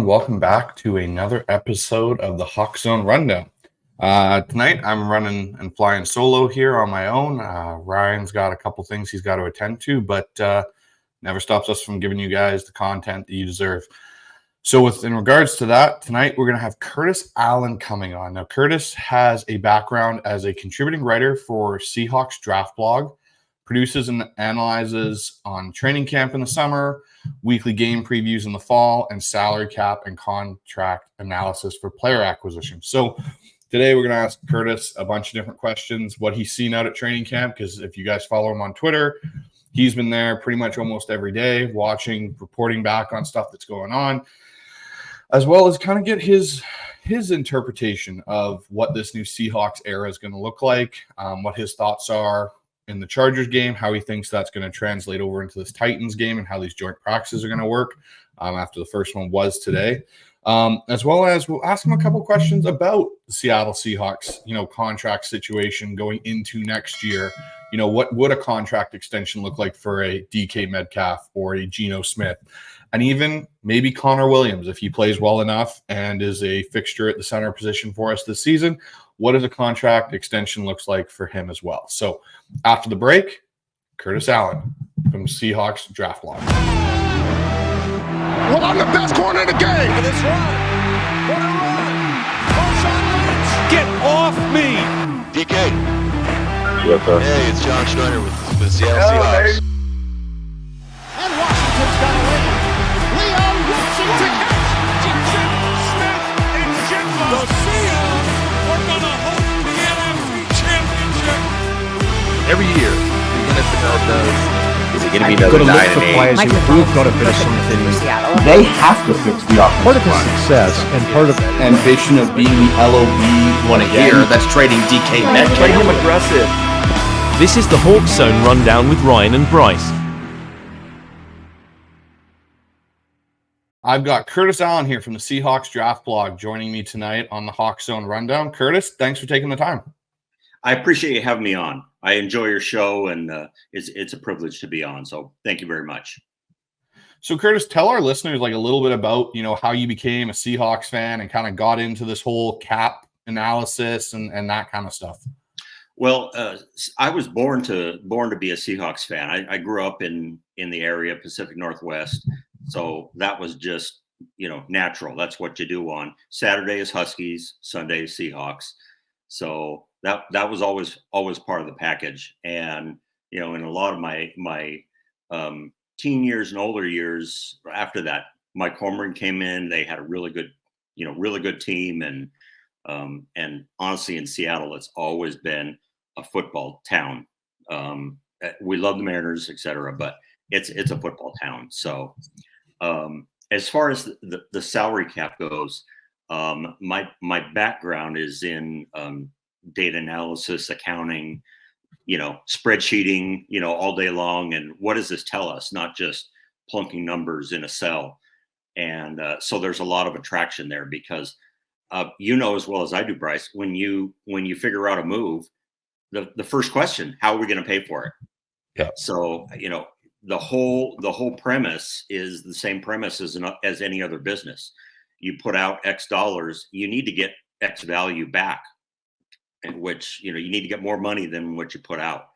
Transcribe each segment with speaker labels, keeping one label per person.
Speaker 1: everyone. Welcome back to another episode of the Hawk Zone Rundown. Tonight, I'm running and flying solo here on my own. Ryan's got a couple things he's got to attend to, but never stops us from giving you guys the content that you deserve. So in regards to that, tonight we're going to have Curtis Allen coming on. Now, Curtis has a background as a contributing writer for Seahawks Draft Blog, produces and analyzes on training camp in the summer, weekly game previews in the fall, and salary cap and contract analysis for player acquisition. So today we're going to ask Curtis a bunch of different questions, what he's seen out at training camp, because if you guys follow him on Twitter, he's been there pretty much almost every day, watching, reporting back on stuff that's going on, as well as kind of get his interpretation of what this new Seahawks era is going to look like, what his thoughts are in the Chargers game, how he thinks that's going to translate over into this Titans game, and how these joint practices are going to work after the first one was today. As well as we'll ask him a couple questions about the Seattle Seahawks, contract situation going into next year. What would a contract extension look like for a DK Metcalf or a Geno Smith? And even maybe Connor Williams, if he plays well enough and is a fixture at the center position for us this season, what does a contract extension looks like for him as well? So after the break, Curtis Allen from Seahawks Draft Blog.
Speaker 2: Well, I'm the best corner in the game.
Speaker 3: Look at this run. What a run. Marshawn Lynch. Get off me.
Speaker 4: DK.
Speaker 5: Yes, sir.
Speaker 4: Hey, it's John Schreiner with the Seattle Seahawks.
Speaker 3: And Washington's got a win. Leon Wilson to catch. Jackson, Smith, and Jimbo. The Seahawks are going to host the NFC Championship.
Speaker 5: Every year, the NFL does. Is it going to be another 9 and 8?
Speaker 6: Players who've got to finish something.
Speaker 7: They have to fix the offensive
Speaker 6: Part of his success and part of
Speaker 7: ambition of being the LOB
Speaker 5: Want to hear that's trading DK Metcalf.
Speaker 7: Play him aggressive.
Speaker 8: This is the Hawk Zone Rundown with Ryan and Bryce.
Speaker 1: I've got Curtis Allen here from the Seahawks Draft Blog joining me tonight on the Hawk Zone Rundown. Curtis, thanks for taking the time.
Speaker 9: I appreciate you having me on. I enjoy your show, and it's a privilege to be on. So thank you very much.
Speaker 1: So Curtis, tell our listeners a little bit about, how you became a Seahawks fan and kind of got into this whole cap analysis and that kind of stuff.
Speaker 9: Well, I was born to be a Seahawks fan. I grew up in the area, Pacific Northwest. So that was just, natural. That's what you do on Saturday is Huskies, Sunday is Seahawks. So that was always part of the package. And, in a lot of my teen years and older years after that, Mike Holmgren came in. They had a really good team. And honestly, in Seattle, it's always been a football town. We love the Mariners, et cetera, but it's a football town. So as far as the salary cap goes, my background is in data analysis, accounting, spreadsheeting, all day long. And what does this tell us? Not just plunking numbers in a cell. And so there's a lot of attraction there because, as well as I do, Bryce, when you figure out a move, the first question, how are we going to pay for it?
Speaker 1: Yeah.
Speaker 9: So, the whole premise is the same premise as any other business. You put out X dollars, you need to get X value back, in which, you need to get more money than what you put out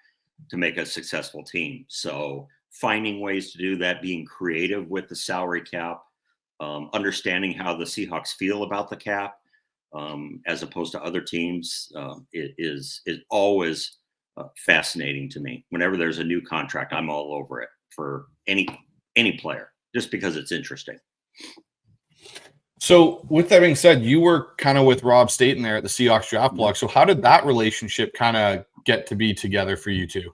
Speaker 9: to make a successful team. So finding ways to do that, being creative with the salary cap, understanding how the Seahawks feel about the cap, as opposed to other teams, is always fascinating to me. Whenever there's a new contract, I'm all over it for any player, just because it's interesting.
Speaker 1: So with that being said, you were kind of with Rob Staten there at the Seahawks Draft Blog. So how did that relationship kind of get to be together for you two?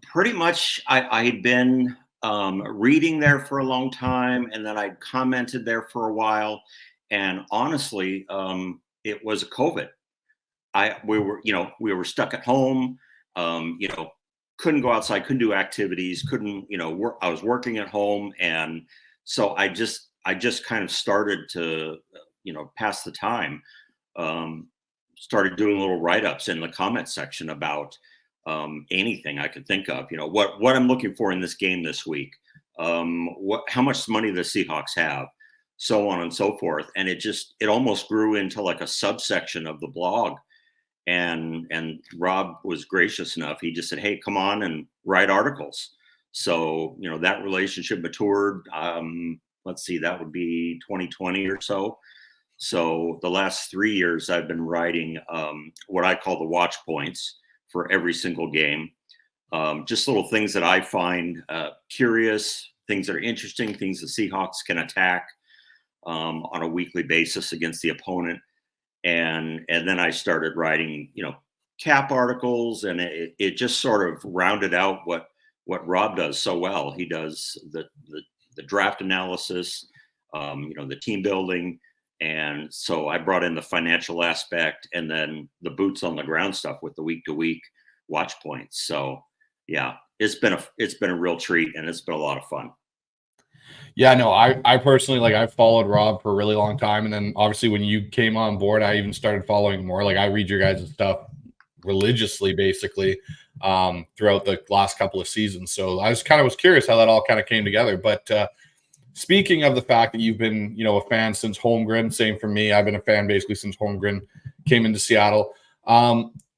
Speaker 9: Pretty much I had been reading there for a long time, and then I commented there for a while. And honestly, it was COVID. We were stuck at home, couldn't go outside, couldn't do activities, couldn't, work. I was working at home. And so I just kind of started to, pass the time, started doing little write-ups in the comment section about anything I could think of, what I'm looking for in this game this week. How much money the Seahawks have, so on and so forth. And it almost grew into like a subsection of the blog. And Rob was gracious enough. He just said, "Hey, come on and write articles." So, that relationship matured. Let's see, that would be 2020 or so. So the last 3 years I've been writing what I call the watch points for every single game. Just little things that I find curious, things that are interesting, things the Seahawks can attack on a weekly basis against the opponent. And then I started writing, cap articles, and it just sort of rounded out what Rob does so well. He does the draft analysis, the team building. And so I brought in the financial aspect and then the boots on the ground stuff with the week to week watch points. So yeah, it's been a real treat, and it's been a lot of fun.
Speaker 1: Yeah, no, I personally, I followed Rob for a really long time. And then obviously when you came on board, I even started following more. I read your guys' stuff religiously, basically, throughout the last couple of seasons. So I was curious how that all kind of came together. But speaking of the fact that you've been, a fan since Holmgren, same for me. I've been a fan basically since Holmgren came into Seattle.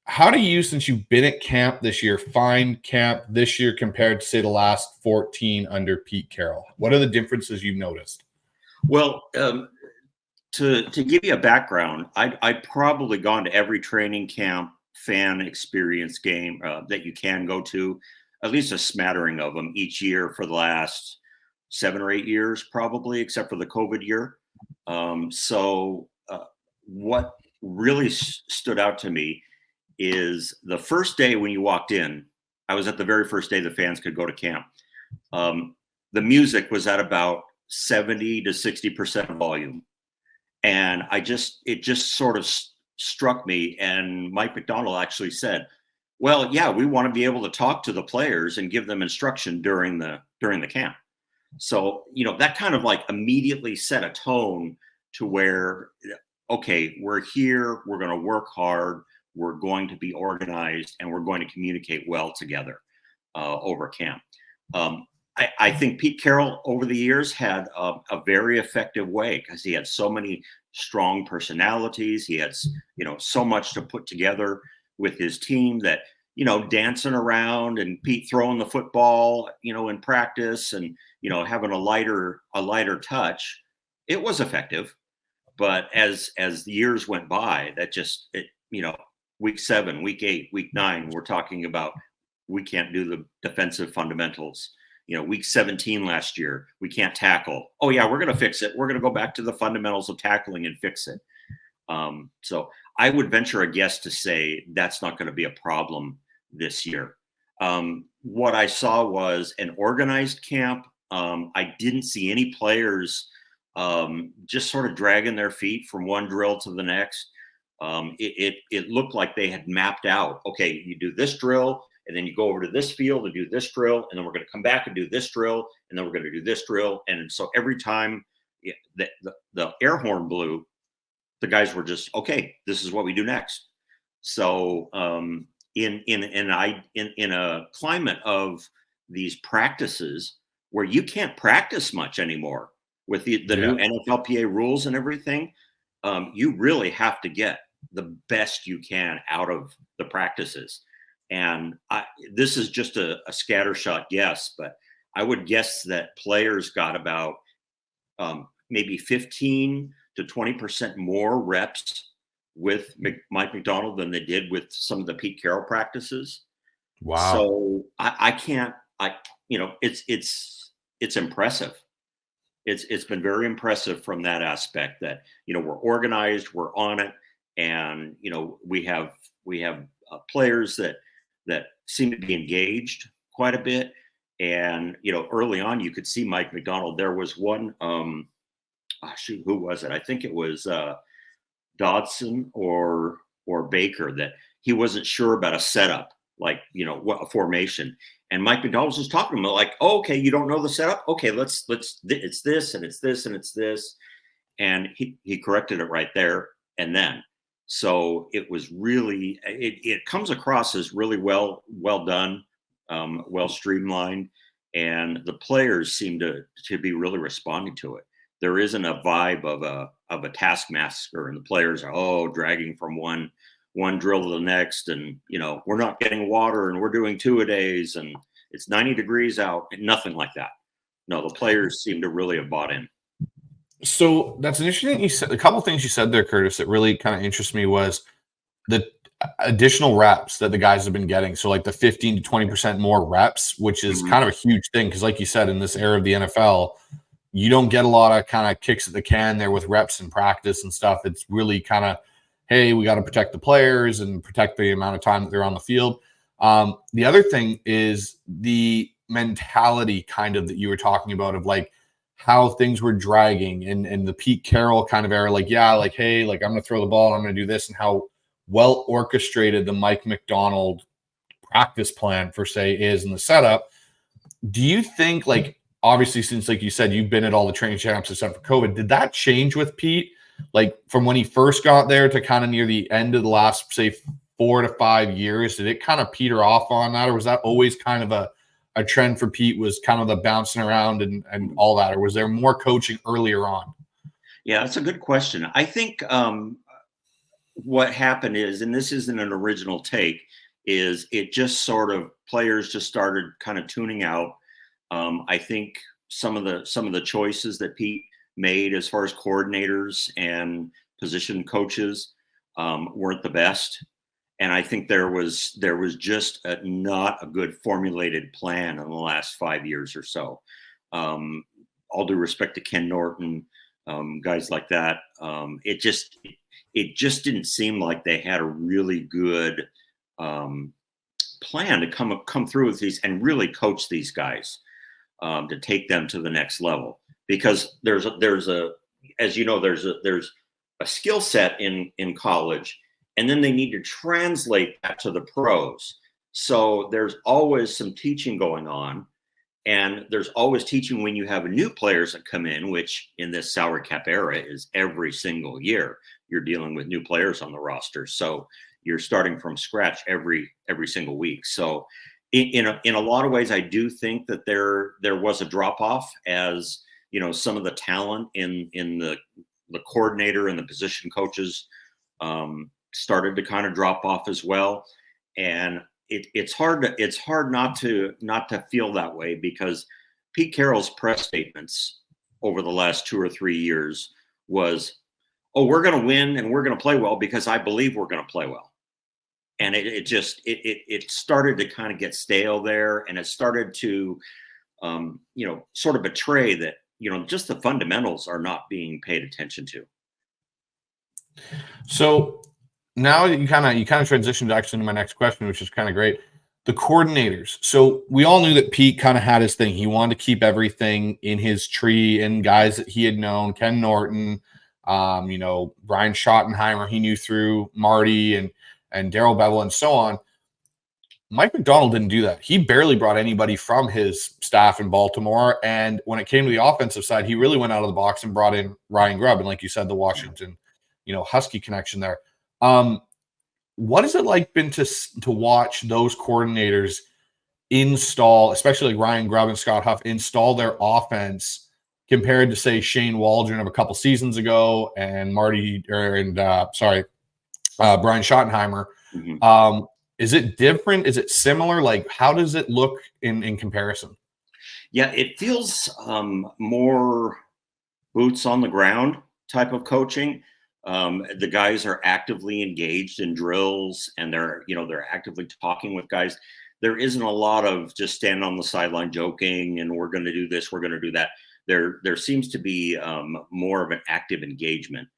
Speaker 1: How do you, since you've been at camp this year, find camp this year compared to, say, the last 14 under Pete Carroll? What are the differences you've noticed?
Speaker 9: Well, to give you a background, I'd probably gone to every training camp, fan experience game that you can go to, at least a smattering of them each year for the last 7 or 8 years, probably, except for the COVID year. So what really stood out to me is the first day when you walked in. I was at the very first day the fans could go to camp. The music was at about 70 to 60% volume. And it just sort of struck me. And Mike McDonald actually said, "Well, yeah, we want to be able to talk to the players and give them instruction during the camp." So, that kind of immediately set a tone to where, okay, we're here, we're going to work hard, we're going to be organized, and we're going to communicate well together over camp. I think Pete Carroll over the years had a very effective way because he had so many strong personalities. He had, so much to put together with his team that, dancing around and Pete throwing the football, in practice and, having a lighter touch. It was effective. But as the years went by, that just, week 7, week 8, week 9, we're talking about we can't do the defensive fundamentals. Week 17 last year, we can't tackle. Oh yeah, we're going to fix it. We're going to go back to the fundamentals of tackling and fix it. So I would venture a guess to say that's not going to be a problem this year. What I saw was an organized camp. I didn't see any players just sort of dragging their feet from one drill to the next. It looked like they had mapped out, okay, you do this drill, and then you go over to this field and do this drill, and then we're going to come back and do this drill, and then we're going to do this drill. And so every time the air horn blew, the guys were just, okay, this is what we do next. So in a climate of these practices where you can't practice much anymore with the new NFLPA rules and everything, you really have to get the best you can out of the practices. And this is just a scattershot guess, but I would guess that players got about maybe 15 to 20% more reps with Mike McDonald than they did with some of the Pete Carroll practices.
Speaker 1: Wow.
Speaker 9: So it's impressive. It's been very impressive from that aspect that, we're organized, we're on it. And, we have players that seem to be engaged quite a bit. And, early on, you could see Mike McDonald. There was one, who was it? I think it was Dodson or Baker, that he wasn't sure about a setup, what a formation. And Mike McDonald was talking to him like, oh, okay, you don't know the setup? Okay, let's it's this and it's this and it's this. And he corrected it right there and then. So it was really, it comes across as really well done, well streamlined, and the players seem to be really responding to it. there isn't a vibe of a taskmaster, and the players are dragging from one drill to the next, and we're not getting water, and we're doing 2-a-days, and it's 90 degrees out, and nothing like that. No, the players seem to really have bought in.
Speaker 1: So that's an interesting thing you said. A couple things you said there, Curtis, that really kind of interests me was the additional reps that the guys have been getting. So like the 15 to 20% more reps, which is kind of a huge thing. Because like you said, in this era of the NFL, you don't get a lot of kind of kicks at the can there with reps and practice and stuff. It's really kind of, hey, we got to protect the players and protect the amount of time that they're on the field. The other thing is the mentality kind of that you were talking about of like how things were dragging and the Pete Carroll kind of era, like, yeah, like, hey, like I'm going to throw the ball and I'm going to do this, and how well orchestrated the Mike McDonald practice plan per se is in the setup. Do you think, like, obviously, since like you said, you've been at all the training camps except for COVID, did that change with Pete? Like from when he first got there to kind of near the end of the last, say, 4 to 5 years, did it kind of peter off on that? Or was that always kind of a trend for Pete, was kind of the bouncing around and all that? Or was there more coaching earlier on?
Speaker 9: Yeah, that's a good question. I think what happened is, and this isn't an original take, is it just sort of players just started kind of tuning out. I think some of the choices that Pete made as far as coordinators and position coaches weren't the best. And I think there was just not a good formulated plan in the last 5 years or so. All due respect to Ken Norton, guys like that, it just didn't seem like they had a really good plan to come through with these and really coach these guys to take them to the next level. Because there's a skill set in college, and then they need to translate that to the pros. So there's always some teaching going on, and there's always teaching when you have new players that come in, which in this salary cap era is every single year. You're dealing with new players on the roster. So you're starting from scratch every single week. So in a lot of ways, I do think that there was a drop off, as some of the talent in the coordinator and the position coaches started to kind of drop off as well. And it's hard not to feel that way, because Pete Carroll's press statements over the last 2 or 3 years was, we're going to win and we're going to play well because I believe we're going to play well. And it started to kind of get stale there, and it started to sort of betray that just the fundamentals are not being paid attention to.
Speaker 1: So now you kind of transitioned actually to my next question, which is kind of great. The coordinators. So we all knew that Pete kind of had his thing. He wanted to keep everything in his tree and guys that he had known, Ken Norton, Brian Schottenheimer, he knew through Marty and Darrell Bevel and so on. Mike McDonald didn't do that. He barely brought anybody from his staff in Baltimore. And when it came to the offensive side, he really went out of the box and brought in Ryan Grubb. And like you said, the Washington, Husky connection there. What has it like been to watch those coordinators install, especially like Ryan Grubb and Scott Huff, install their offense compared to, say, Shane Waldron of a couple seasons ago and Brian Schottenheimer?
Speaker 9: Mm-hmm.
Speaker 1: Is it different? Is it similar? Like, how does it look in comparison?
Speaker 9: Yeah, it feels more boots on the ground type of coaching. The guys are actively engaged in drills, and they're actively talking with guys. There isn't a lot of just standing on the sideline joking and we're going to do this, we're going to do that. There seems to be more of an active engagement.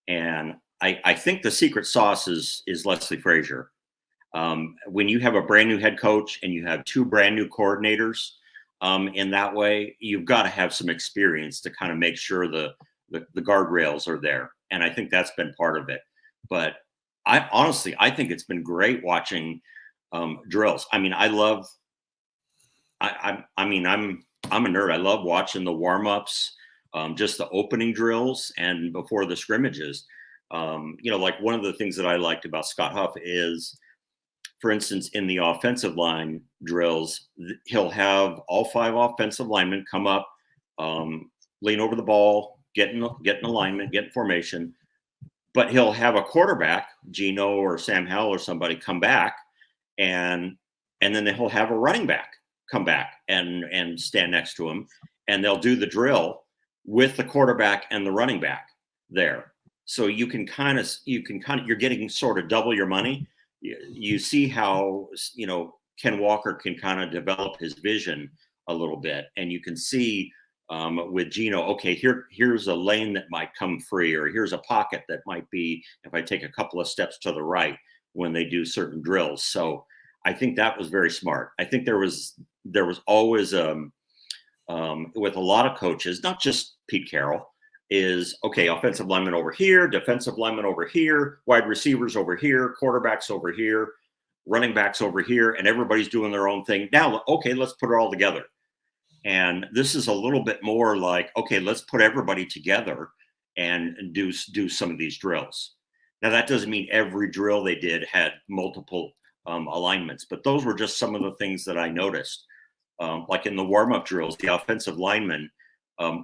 Speaker 9: And I think the secret sauce is Leslie Frazier. When you have a brand new head coach and you have 2 brand new coordinators, in that way, you've got to have some experience to kind of make sure the guardrails are there. And I think that's been part of it. But I think it's been great watching drills. I mean, I'm a nerd. I love watching the warm-ups, just the opening drills and before the scrimmages. Like one of the things that I liked about Scott Huff is, for instance, in the offensive line drills, he'll have all 5 offensive linemen come up, lean over the ball, get in alignment, get in formation, but he'll have a quarterback, Geno or Sam Howell or somebody, come back, and then he'll have a running back come back and stand next to him, and they'll do the drill with the quarterback and the running back there. So you're getting sort of double your money. You see how, Ken Walker can kind of develop his vision a little bit, and you can see with Geno, okay, here's a lane that might come free, or here's a pocket that might be, if I take a couple of steps to the right when they do certain drills. So I think that was very smart. I think there was always with a lot of coaches, not just Pete Carroll, is okay, offensive lineman over here, defensive lineman over here, wide receivers over here, quarterbacks over here, running backs over here, and everybody's doing their own thing. Now, okay, let's put it all together. And this is a little bit more like, okay, let's put everybody together and do some of these drills. Now, that doesn't mean every drill they did had multiple alignments, but those were just some of the things that I noticed. Like in the warm-up drills, the offensive linemen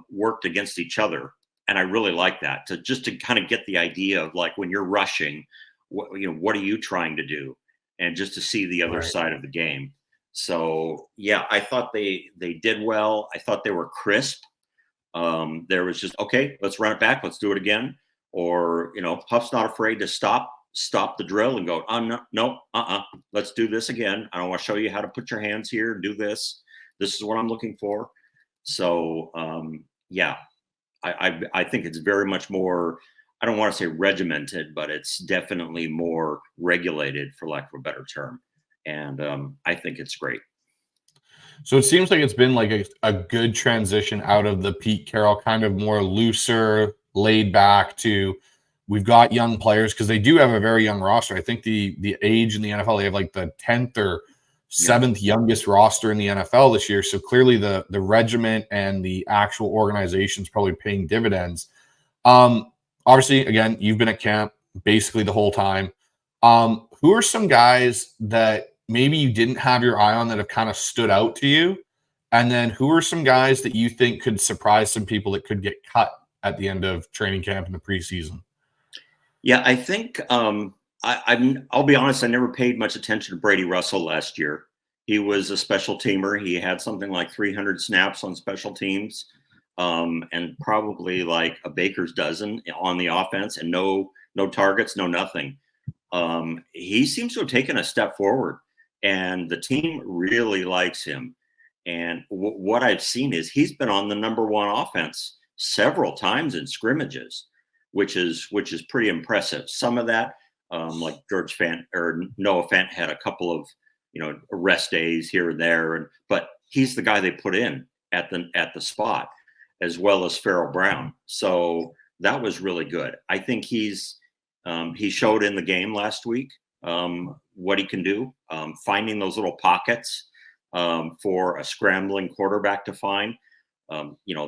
Speaker 9: worked against each other. And I really like that, to kind of get the idea of, like, when you're rushing, what are you trying to do? And just to see the other side of the game. So, yeah, I thought they did well. I thought they were crisp. There was just, okay, let's run it back. Let's do it again. Or, Huff's not afraid to stop the drill and go, no, let's do this again. I want to show you how to put your hands here and do this. This is what I'm looking for. So, yeah, I think it's very much more, I don't want to say regimented, but it's definitely more regulated, for lack of a better term. And I think it's great.
Speaker 1: So it seems like it's been like a good transition out of the Pete Carroll kind of more looser, laid back to, we've got young players, because they do have a very young roster. I think the age in the NFL, they have like the 10th or 7th youngest roster in the NFL this year. So clearly the regiment and the actual organization is probably paying dividends. Obviously, again, you've been at camp basically the whole time. Who are some guys that maybe you didn't have your eye on that have kind of stood out to you? And then who are some guys that you think could surprise some people that could get cut at the end of training camp in the preseason?
Speaker 9: Yeah, I think I'll be honest, I never paid much attention to Brady Russell last year. He was a special teamer. He had something like 300 snaps on special teams, and probably like a baker's dozen on the offense, and no targets, no nothing. He seems to have taken a step forward, and the team really likes him. And what I've seen is he's been on the number one offense several times in scrimmages, which is pretty impressive. Some of that, like George Fant or Noah Fant had a couple of rest days here and there, but he's the guy they put in at the spot, as well as Farrell Brown. So that was really good. I think he showed in the game last week what he can do, finding those little pockets for a scrambling quarterback to find.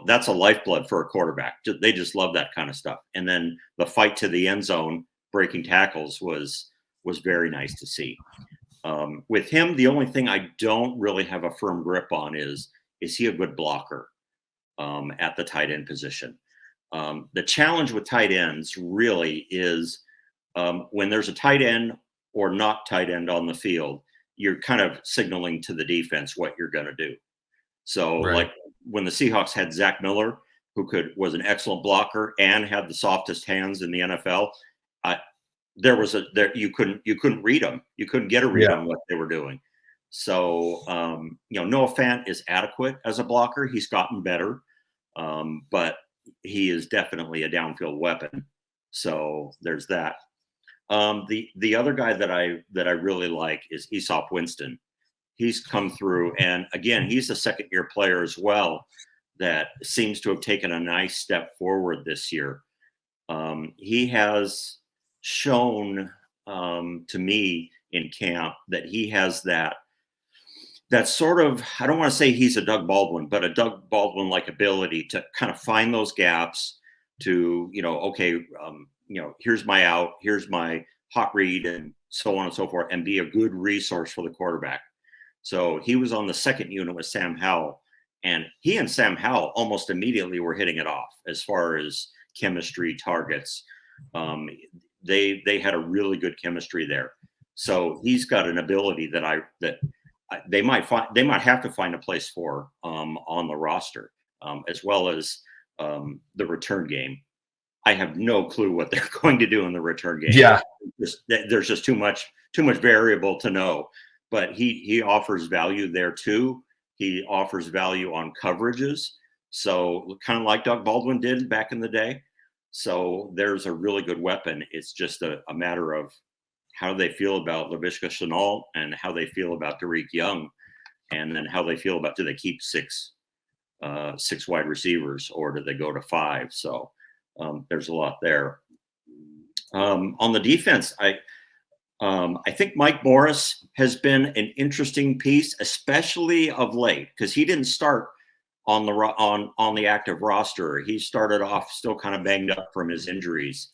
Speaker 9: That's a lifeblood for a quarterback. They just love that kind of stuff. And then the fight to the end zone, breaking tackles was very nice to see. With him, the only thing I don't really have a firm grip on is he a good blocker at the tight end position? The challenge with tight ends really is when there's a tight end or not tight end on the field, you're kind of signaling to the defense what you're going to do. So like when the Seahawks had Zach Miller, who was an excellent blocker and had the softest hands in the NFL, you couldn't read them. You couldn't get a read on what they were doing. So, Noah Fant is adequate as a blocker. He's gotten better, but he is definitely a downfield weapon. So there's that. The other guy that I really like is Aesop Winston. He's come through, and again, he's a second-year player as well that seems to have taken a nice step forward this year. He has shown to me in camp that he has that sort of, I don't want to say he's a Doug Baldwin, but a Doug Baldwin-like ability to kind of find those gaps to, here's my out, here's my hot read, and so on and so forth, and be a good resource for the quarterback. So he was on the second unit with Sam Howell, And he and Sam Howell almost immediately were hitting it off as far as chemistry targets. They had a really good chemistry there. So he's got an ability that they might have to find a place for on the roster, as well as the return game. I have no clue what they're going to do in the return game.
Speaker 1: Yeah,
Speaker 9: there's just too much variable to know. But he offers value there too. He offers value on coverages, so kind of like Doug Baldwin did back in the day. So there's a really good weapon. It's just a matter of how they feel about Laviska Shenault and how they feel about Tariq Young, and then how they feel about, do they keep six wide receivers or do they go to 5? So there's a lot there. On the defense, I think Mike Morris has been an interesting piece, especially of late, because he didn't start on the active roster. He started off still kind of banged up from his injuries,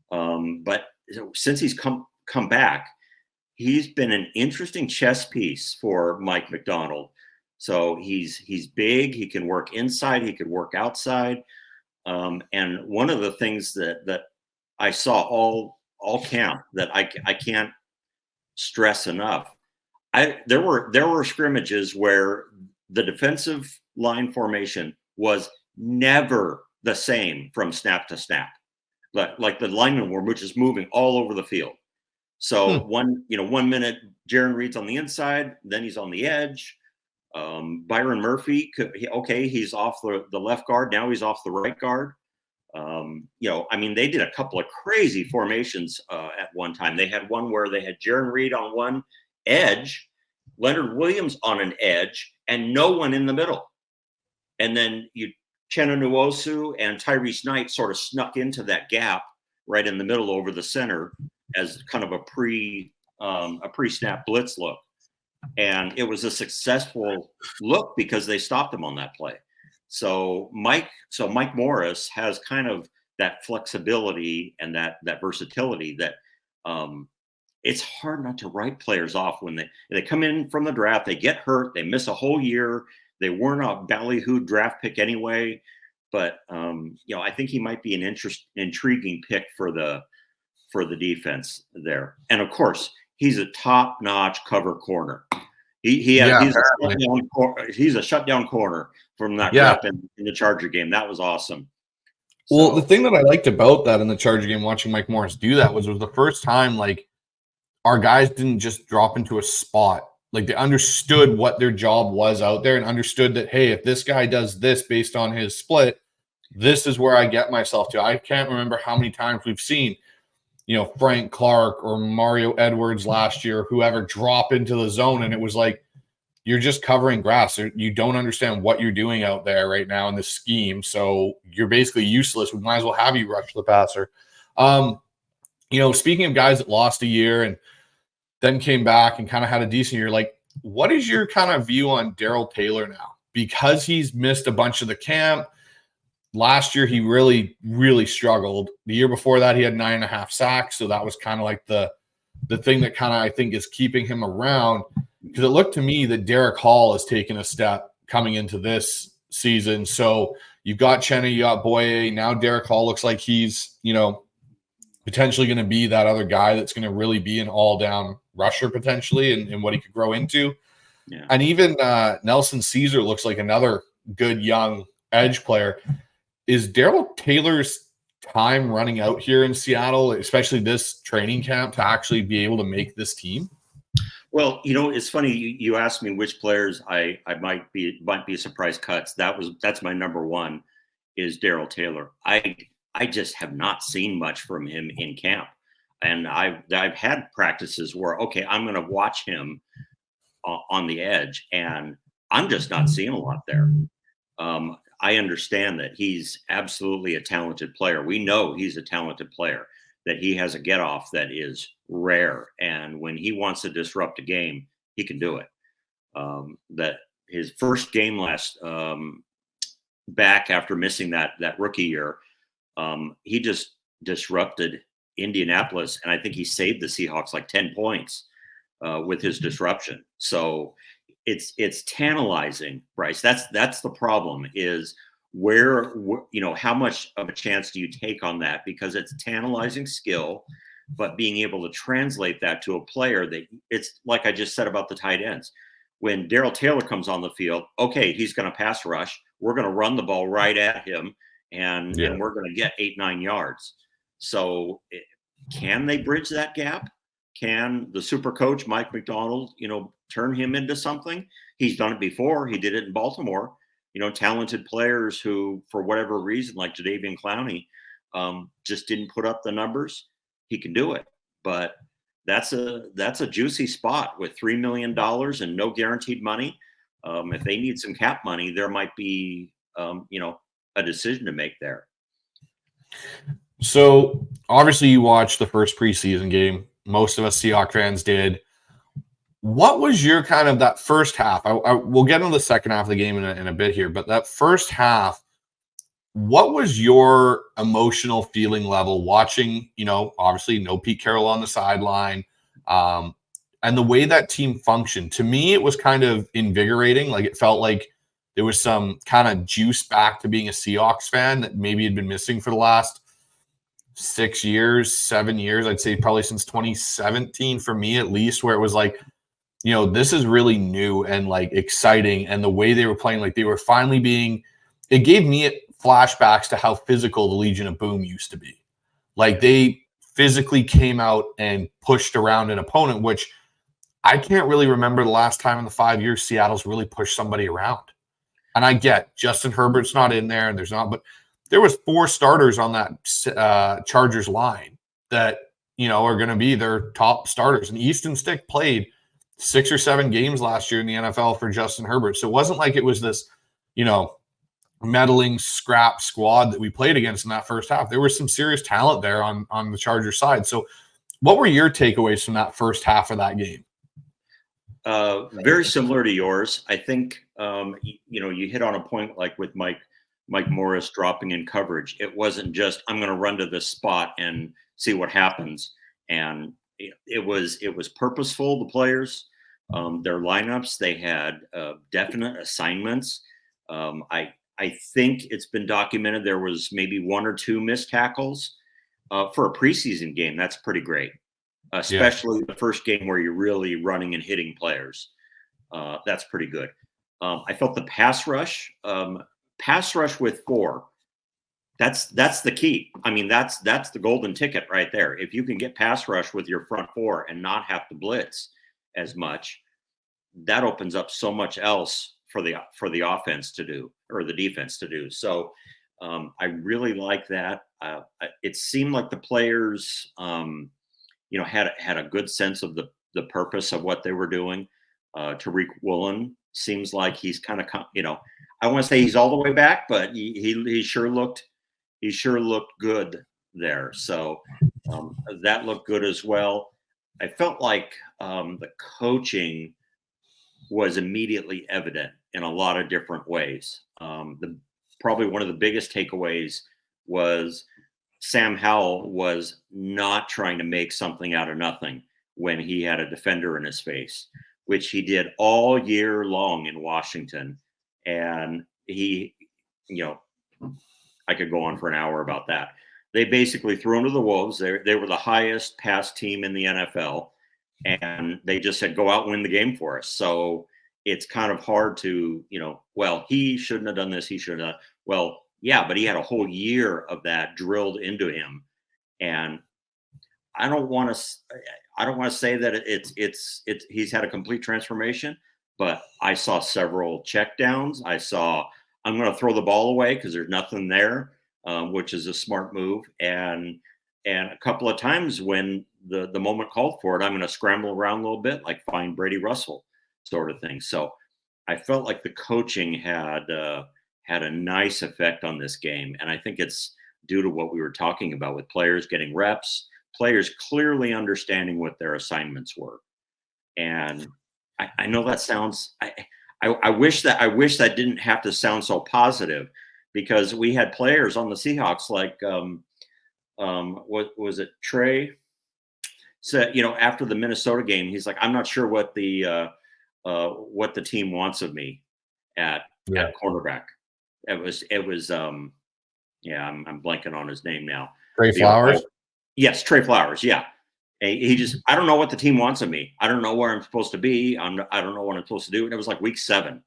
Speaker 9: but since he's come back, he's been an interesting chess piece for Mike Macdonald. So he's big. He can work inside. He could work outside. And one of the things that I saw all camp that I can't stress enough, there were scrimmages where the defensive line formation was never the same from snap to snap. Like the linemen were just moving all over the field. So 1 minute Jaron Reed's on the inside, then he's on the edge. Byron Murphy, he's off the left guard. Now he's off the right guard. They did a couple of crazy formations at one time. They had one where they had Jaron Reed on one edge, Leonard Williams on an edge, and no one in the middle. And then Chenna Nwosu and Tyrese Knight sort of snuck into that gap right in the middle over the center as kind of a pre-snap blitz look. And it was a successful look because they stopped him on that play. So Mike Morris has kind of that flexibility and that versatility that it's hard not to write players off when they come in from the draft, they get hurt, they miss a whole year. They weren't a ballyhooed draft pick anyway, but I think he might be an intriguing pick for the defense there. And of course, he's a top-notch cover corner. He's a shutdown corner from that rep in the Charger game. That was awesome.
Speaker 1: Well, the thing that I liked about that in the Charger game, watching Mike Morris do that, was the first time like our guys didn't just drop into a spot. Like they understood what their job was out there and understood that, hey, if this guy does this based on his split, this is where I get myself to. I can't remember how many times we've seen, Frank Clark or Mario Edwards last year, whoever drop into the zone. And it was like, you're just covering grass. You don't understand what you're doing out there right now in this scheme. So you're basically useless. We might as well have you rush the passer. Speaking of guys that lost a year and then came back and kind of had a decent year, like, what is your kind of view on Darrell Taylor now? Because he's missed a bunch of the camp. Last year, he really, really struggled. The year before that, he had 9.5 sacks. So that was kind of like the thing that kind of, I think, is keeping him around. Because it looked to me that Derek Hall has taken a step coming into this season. So you've got Chenna, you got Boye. Now Derek Hall looks like he's, potentially going to be that other guy that's going to really be an all-down rusher potentially and what he could grow into. Yeah. And even Nelson Caesar looks like another good young edge player. Is Darrell Taylor's time running out here in Seattle, especially this training camp, to actually be able to make this team?
Speaker 9: Well, it's funny you asked me which players I might be surprise cuts. That's my number one is Darrell Taylor. I just have not seen much from him in camp, and I've had practices where I'm going to watch him on the edge, and I'm just not seeing a lot there. I understand that he's absolutely a talented player. We know he's a talented player, that he has a get off that is rare. And when he wants to disrupt a game, he can do it. That his first game last back after missing that rookie year, he just disrupted Indianapolis. And I think he saved the Seahawks like 10 points with his disruption. So it's tantalizing, Bryce. That's the problem, is where, how much of a chance do you take on that? Because it's tantalizing skill, but being able to translate that to a player that, it's like I just said about the tight ends. When Darrell Taylor comes on the field, okay, he's going to pass rush. We're going to run the ball right at him, and we're going to get 8-9 yards. So can they bridge that gap? Can the super coach, Mike McDonald, turn him into something? He's done it before. He did it in Baltimore. Talented players who, for whatever reason, like Jadeveon Clowney, just didn't put up the numbers. He can do it. But that's a juicy spot with $3 million and no guaranteed money. If they need some cap money, there might be, a decision to make there.
Speaker 1: So obviously you watched the first preseason game. Most of us Seahawks fans did. What was your kind of that first half? We'll get into the second half of the game in a bit here, but that first half, what was your emotional feeling level watching, obviously no Pete Carroll on the sideline, and the way that team functioned? To me, it was kind of invigorating. Like, it felt like there was some kind of juice back to being a Seahawks fan that maybe had been missing for the last 6 years, 7 years. I'd say probably since 2017 for me, at least, where it was like, this is really new and like exciting. And the way they were playing, like they were finally it gave me flashbacks to how physical the Legion of Boom used to be. Like, they physically came out and pushed around an opponent, which I can't really remember the last time in the 5 years Seattle's really pushed somebody around. And I get Justin Herbert's not in there, and there's not, but there was 4 starters on that Chargers line that, are going to be their top starters. And Easton Stick played 6 or 7 games last year in the NFL for Justin Herbert. So it wasn't like it was this, meddling scrap squad that we played against in that first half. There was some serious talent there on the Chargers side. So what were your takeaways from that first half of that game?
Speaker 9: Very similar to yours. I think, you hit on a point, like with Mike Morris dropping in coverage. It wasn't just, I'm going to run to this spot and see what happens. And it was purposeful. The players, their lineups, they had definite assignments. I think it's been documented there was maybe 1 or 2 missed tackles for a preseason game. That's pretty great, especially the first game where you're really running and hitting players. That's pretty good. I felt the pass rush with 4. That's the key. I mean, that's the golden ticket right there. If you can get pass rush with your front 4 and not have to blitz as much, that opens up so much else for the offense to do, or the defense to do. So I really like that. It seemed like the players, had a good sense of the purpose of what they were doing. Tariq Woolen seems like he's kind of, I want to say he's all the way back, but he sure looked good there. So that looked good as well. I felt like the coaching was immediately evident in a lot of different ways. Probably one of the biggest takeaways was Sam Howell was not trying to make something out of nothing when he had a defender in his face, which he did all year long in Washington. And he, I could go on for an hour about that. They basically threw him to the wolves. They were the highest pass team in the NFL, and they just said, go out and win the game for us. So it's kind of hard to, well, he shouldn't have done this. He should have. Well, yeah, but he had a whole year of that drilled into him. And I don't want to say that he's had a complete transformation, but I saw several check downs. I saw, I'm going to throw the ball away because there's nothing there, which is a smart move. And a couple of times when the moment called for it, I'm going to scramble around a little bit, like find Brady Russell sort of thing. So I felt like the coaching had a nice effect on this game. And I think it's due to what we were talking about with players getting reps, players clearly understanding what their assignments were. And I know that sounds, I wish that didn't have to sound so positive, because we had players on the Seahawks like, what was it? Trey said, after the Minnesota game, he's like, I'm not sure what the what the team wants of me at cornerback. It was I'm blanking on his name now.
Speaker 1: Trey Flowers.
Speaker 9: Yes, Trey Flowers. Yeah. He just, I don't know what the team wants of me. I don't know where I'm supposed to be. I don't know what I'm supposed to do. And it was like week 7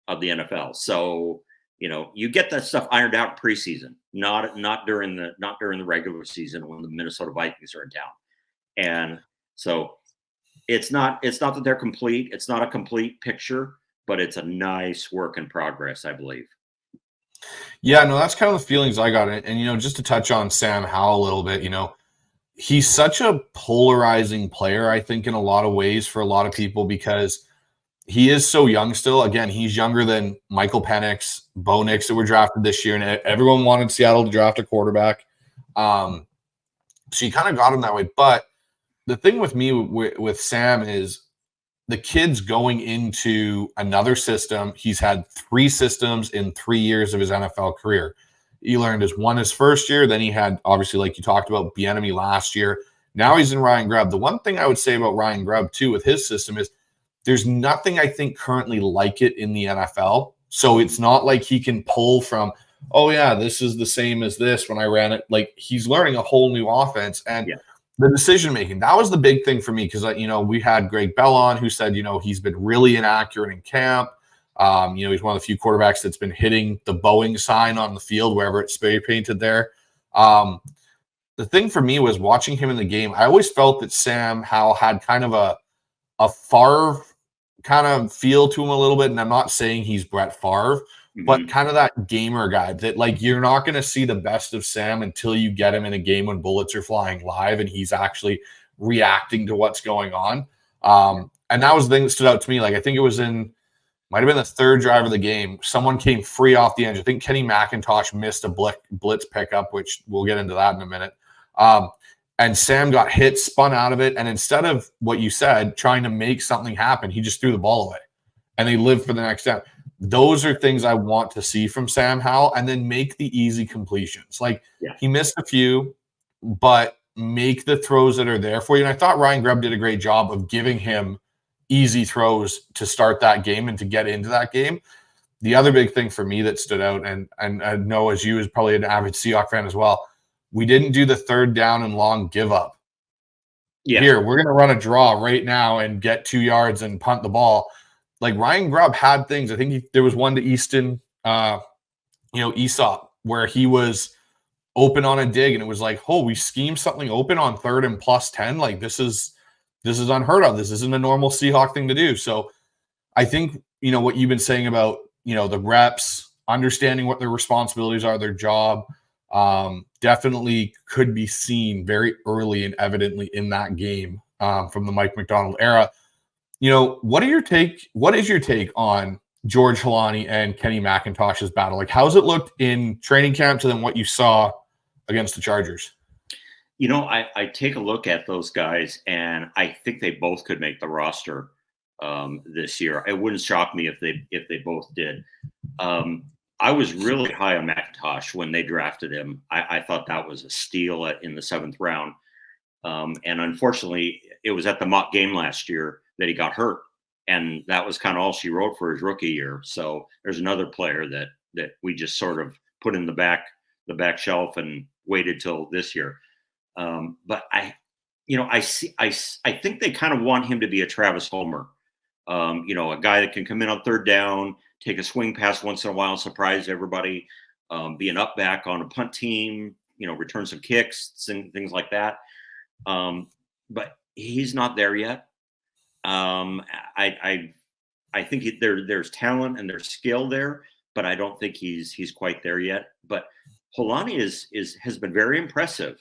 Speaker 9: of the NFL. So, you get that stuff ironed out in preseason, not during the regular season when the Minnesota Vikings are in town. And so it's not that they're complete. It's not a complete picture, but it's a nice work in progress, I believe.
Speaker 1: Yeah, no, that's kind of the feelings I got. And just to touch on Sam Howell a little bit, he's such a polarizing player, I think, in a lot of ways for a lot of people because he is so young still. Again, he's younger than Michael Penix, Bo Nix that were drafted this year, and everyone wanted Seattle to draft a quarterback. So you kind of got him that way. But the thing with me with Sam is the kid's going into another system. He's had 3 systems in 3 years of his NFL career. He learned his first year. Then he had, obviously, like you talked about, Bieniemy last year. Now he's in Ryan Grubb. The one thing I would say about Ryan Grubb, too, with his system is there's nothing, I think, currently like it in the NFL. So it's not like he can pull from, oh, yeah, this is the same as this when I ran it. Like, he's learning a whole new offense. And the decision-making, that was the big thing for me because, we had Greg Bell on who said, he's been really inaccurate in camp. He's one of the few quarterbacks that's been hitting the Boeing sign on the field wherever it's spray painted there. The thing for me was watching him in the game. I always felt that Sam Howell had kind of a Favre kind of feel to him a little bit. And I'm not saying he's Brett Favre, but kind of that gamer guy that, like, you're not going to see the best of Sam until you get him in a game when bullets are flying live and he's actually reacting to what's going on. And that was the thing that stood out to me. Like, I think it was might have been the 3rd drive of the game. Someone came free off the edge. I think Kenny McIntosh missed a blitz pickup, which we'll get into that in a minute. And Sam got hit, spun out of it. And instead of what you said, trying to make something happen, he just threw the ball away and they lived for the next down. Those are things I want to see from Sam Howell, and then make the easy completions. Like, he missed a few, but make the throws that are there for you. And I thought Ryan Grubb did a great job of giving him easy throws to start that game and to get into that game. The other big thing for me that stood out, and I know as you as probably an avid Seahawks fan as well, we didn't do the 3rd down and long give up. Here, we're going to run a draw right now and get 2 yards and punt the ball. Like, Ryan Grubb had things. I think there was one to Easton, Aesop, where he was open on a dig, and it was like, oh, we schemed something open on 3rd and +10. Like, this is unheard of. This isn't a normal Seahawk thing to do. So I think, what you've been saying about, the reps, understanding what their responsibilities are, their job, definitely could be seen very early and evidently in that game from the Mike McDonald era. What is your take on George Halani and Kenny McIntosh's battle? Like, how's it looked in training camp to then what you saw against the Chargers?
Speaker 9: I take a look at those guys, and I think they both could make the roster this year. It wouldn't shock me if they both did. I was really high on McIntosh when they drafted him. I thought that was a steal in the 7th round. And unfortunately, it was at the mock game last year that he got hurt. And that was kind of all she wrote for his rookie year. So there's another player that we just sort of put in the back shelf and waited till this year. But I think they kind of want him to be a Travis Homer, a guy that can come in on 3rd down, take a swing pass once in a while, and surprise everybody, be an up back on a punt team, return some kicks and things like that. But he's not there yet. I think there's talent and there's skill there, but I don't think he's quite there yet. But Holani has been very impressive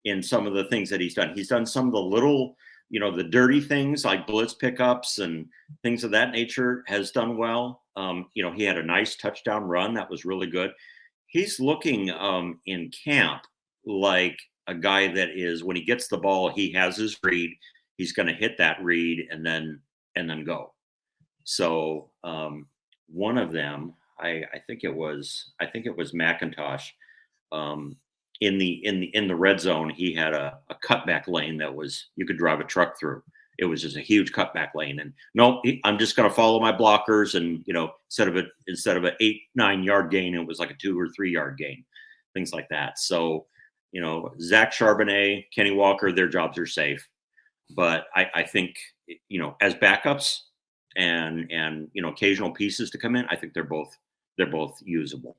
Speaker 9: in some of the things that he's done. He's done some of the little, the dirty things like blitz pickups and things of that nature, has done well. He had a nice touchdown run that was really good. He's looking in camp like a guy that is, when he gets the ball, he has his read. He's going to hit that read and then go. So one of them, I think it was McIntosh. In the red zone, he had a cutback lane that was, you could drive a truck through, It was just a huge cutback lane. And no, I'm just going to follow my blockers. And, instead of an 8-9 yard gain, it was like a 2 or 3 yard gain, things like that. So, Zach Charbonnet, Kenny Walker, their jobs are safe. But I think, as backups and occasional pieces to come in, I think they're both usable.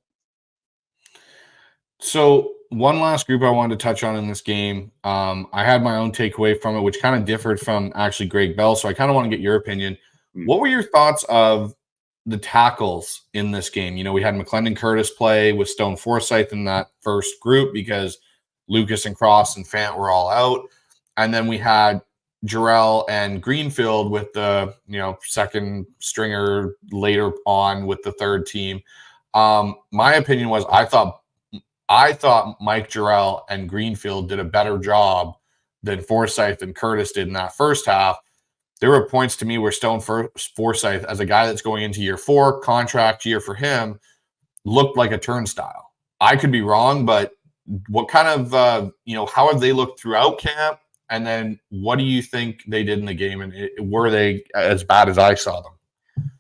Speaker 1: So one last group I wanted to touch on in this game. I had my own takeaway from it, which kind of differed from actually Greg Bell. So I kind of want to get your opinion. What were your thoughts of the tackles in this game? We had McClendon Curtis play with Stone Forsythe in that first group because Lucas and Cross and Fant were all out. And then we had Jarrell and Greenfield with the, second stringer later on with the third team. My opinion was I thought Mike Jarrell and Greenfield did a better job than Forsythe and Curtis did in that first half. There were points to me where Stone Forsythe, as a guy that's going into year 4, contract year for him, looked like a turnstile. I could be wrong, but what kind of, how have they looked throughout camp? And then what do you think they did in the game? And were they as bad as I saw them?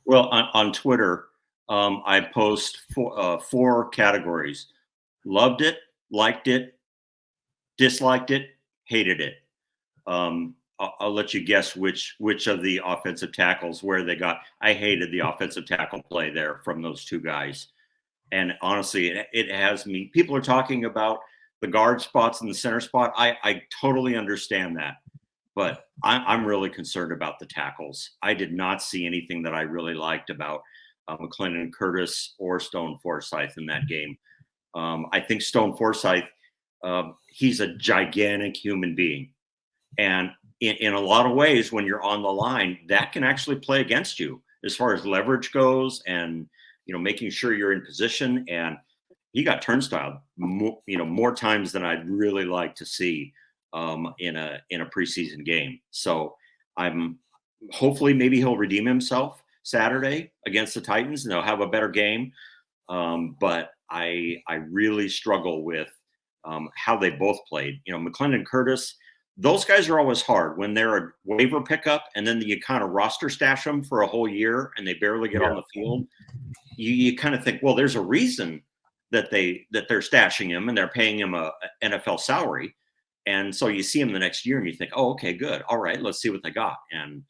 Speaker 9: Well, on Twitter, I post 4 categories. Loved it, liked it, disliked it, hated it. I'll let you guess which of the offensive tackles where they got. I hated the offensive tackle play there from those 2 guys. And honestly, it has me. People are talking about the guard spots and the center spot. I totally understand that. But I'm really concerned about the tackles. I did not see anything that I really liked about McClendon Curtis or Stone Forsythe in that game. I think Stone Forsythe, he's a gigantic human being. And in a lot of ways, when you're on the line, that can actually play against you as far as leverage goes and, making sure you're in position. And he got turnstile, more times than I'd really like to see in a preseason game. So I'm hopefully maybe he'll redeem himself Saturday against the Titans and they'll have a better game. But I really struggle with how they both played. McClendon Curtis, those guys are always hard when they're a waiver pickup and then you kind of roster stash them for a whole year and they barely get on the field. You kind of think, well, there's a reason that they're stashing him and they're paying him a NFL salary. And so you see him the next year and you think, oh, okay, good. All right, let's see what they got. And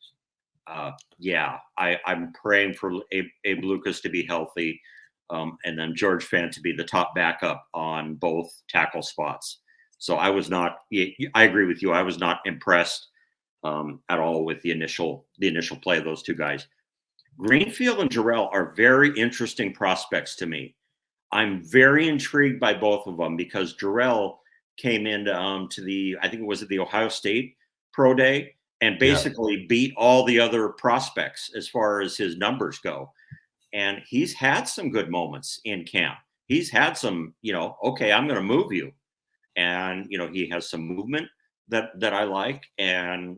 Speaker 9: I'm praying for Abe Lucas to be healthy. And then George Fant to be the top backup on both tackle spots. So I agree with you. I was not impressed at all with the initial play of those 2 guys. Greenfield and Jarrell are very interesting prospects to me. I'm very intrigued by both of them because Jarrell came into I think it was at the Ohio State Pro Day and basically beat all the other prospects as far as his numbers go. And he's had some good moments in camp. He's had some, okay, I'm going to move you. And, he has some movement that I like. And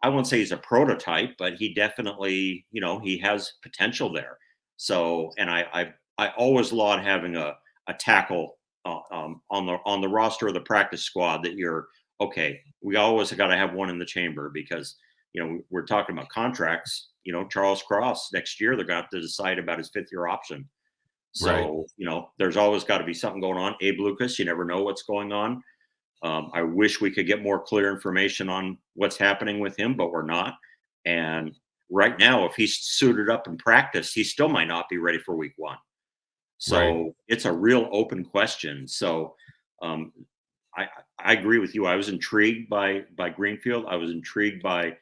Speaker 9: I won't say he's a prototype, but he definitely, he has potential there. So, and I always laud having a tackle on the roster of the practice squad that we always got to have one in the chamber because, we're talking about contracts. Charles Cross next year, they're going to have to decide about his 5th-year option. So, right. There's always got to be something going on. Abe Lucas, you never know what's going on. I wish we could get more clear information on what's happening with him, but we're not. And right now, if he's suited up in practice, he still might not be ready for week 1. So It's a real open question. So I agree with you. I was intrigued by Greenfield. I was intrigued by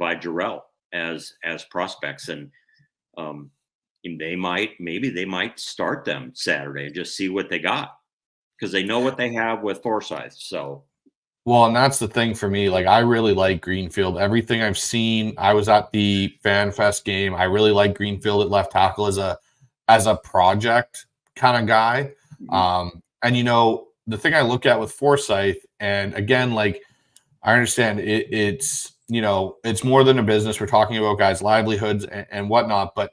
Speaker 9: Jarrell as prospects, and they might start them Saturday and just see what they got because they know what they have with Forsythe. So,
Speaker 1: well, and that's the thing for me. Like, I really like Greenfield. Everything I've seen, I was at the Fan Fest game. I really like Greenfield at left tackle as a project kind of guy. And the thing I look at with Forsythe, and again, like, I understand it's more than a business. We're talking about guys' livelihoods and whatnot. But